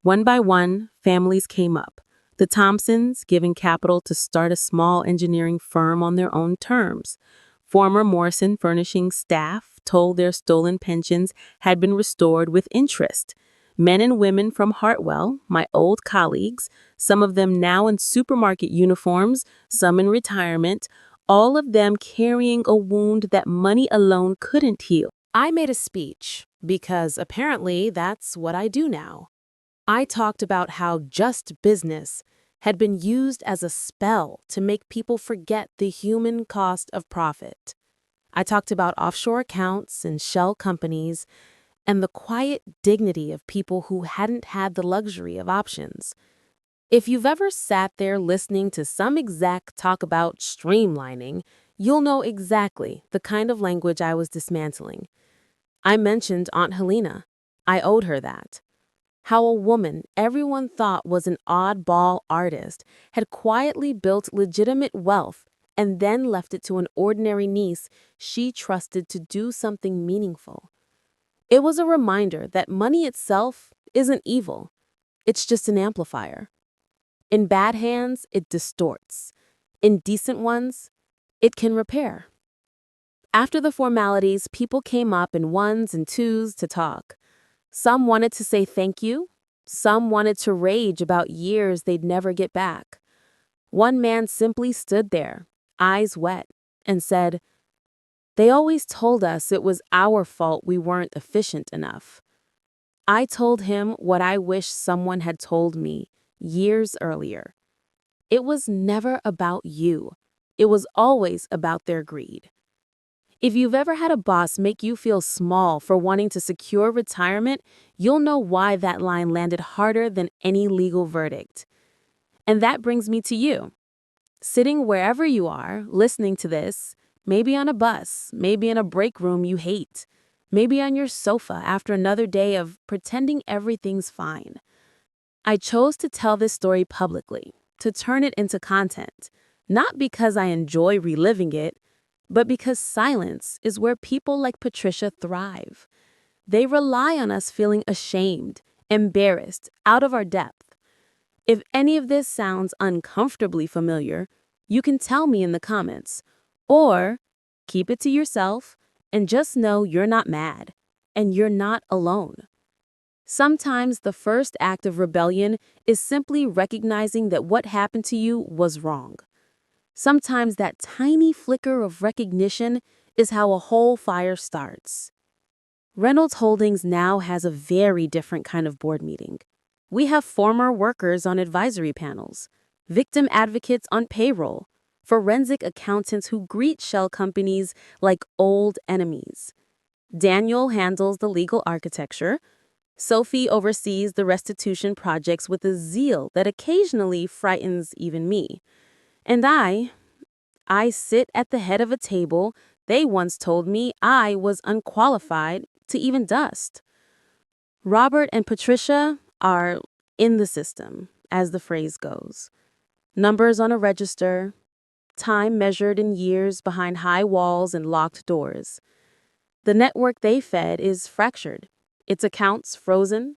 One by one, families came up. The Thompsons giving capital to start a small engineering firm on their own terms. Former Morrison Furnishing staff told their stolen pensions had been restored with interest. Men and women from Hartwell, my old colleagues, some of them now in supermarket uniforms, some in retirement, all of them carrying a wound that money alone couldn't heal. I made a speech because apparently that's what I do now. I talked about how just business had been used as a spell to make people forget the human cost of profit. I talked about offshore accounts and shell companies and the quiet dignity of people who hadn't had the luxury of options. If you've ever sat there listening to some exec talk about streamlining, you'll know exactly the kind of language I was dismantling. I mentioned Aunt Helena. I owed her that. How a woman everyone thought was an oddball artist had quietly built legitimate wealth and then left it to an ordinary niece she trusted to do something meaningful. It was a reminder that money itself isn't evil. It's just an amplifier. In bad hands, it distorts. In decent ones, it can repair. After the formalities, people came up in ones and twos to talk. Some wanted to say thank you. Some wanted to rage about years they'd never get back. One man simply stood there, eyes wet, and said, "They always told us it was our fault we weren't efficient enough." I told him what I wish someone had told me years earlier. It was never about you. It was always about their greed. If you've ever had a boss make you feel small for wanting to secure retirement, you'll know why that line landed harder than any legal verdict. And that brings me to you. Sitting wherever you are, listening to this, maybe on a bus, maybe in a break room you hate, maybe on your sofa after another day of pretending everything's fine. I chose to tell this story publicly, to turn it into content, not because I enjoy reliving it, but because silence is where people like Patricia thrive. They rely on us feeling ashamed, embarrassed, out of our depth. If any of this sounds uncomfortably familiar, you can tell me in the comments. Or keep it to yourself and just know you're not mad and you're not alone. Sometimes the first act of rebellion is simply recognizing that what happened to you was wrong. Sometimes that tiny flicker of recognition is how a whole fire starts. Reynolds Holdings now has a very different kind of board meeting. We have former workers on advisory panels, victim advocates on payroll, forensic accountants who greet shell companies like old enemies. Daniel handles the legal architecture. Sophie oversees the restitution projects with a zeal that occasionally frightens even me. And I sit at the head of a table they once told me I was unqualified to even dust. Robert and Patricia are in the system, as the phrase goes. Numbers on a register, time measured in years behind high walls and locked doors. The network they fed is fractured, its accounts frozen,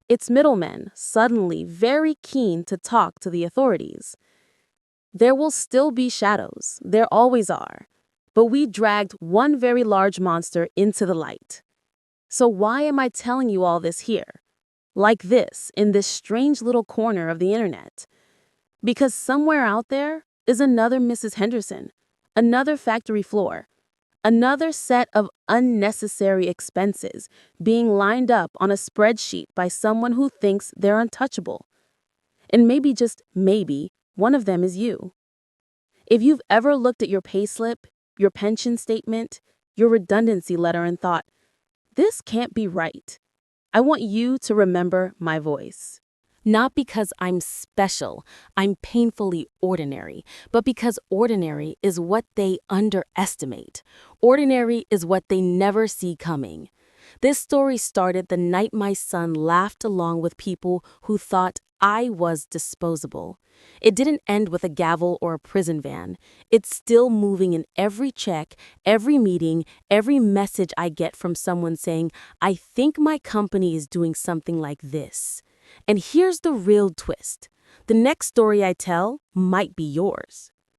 its middlemen suddenly very keen to talk to the authorities. There will still be shadows, there always are, but we dragged one very large monster into the light. So why am I telling you all this here? Like this, in this strange little corner of the internet? Because somewhere out there is another Mrs. Henderson, another factory floor, another set of unnecessary expenses being lined up on a spreadsheet by someone who thinks they're untouchable. And maybe, just maybe, one of them is you. If you've ever looked at your payslip, your pension statement, your redundancy letter and thought, this can't be right, I want you to remember my voice. Not because I'm special, I'm painfully ordinary, but because ordinary is what they underestimate. Ordinary is what they never see coming. This story started the night my son laughed along with people who thought I was disposable. It didn't end with a gavel or a prison van. It's still moving in every check, every meeting, every message I get from someone saying, I think my company is doing something like this. And here's the real twist. The next story I tell might be yours.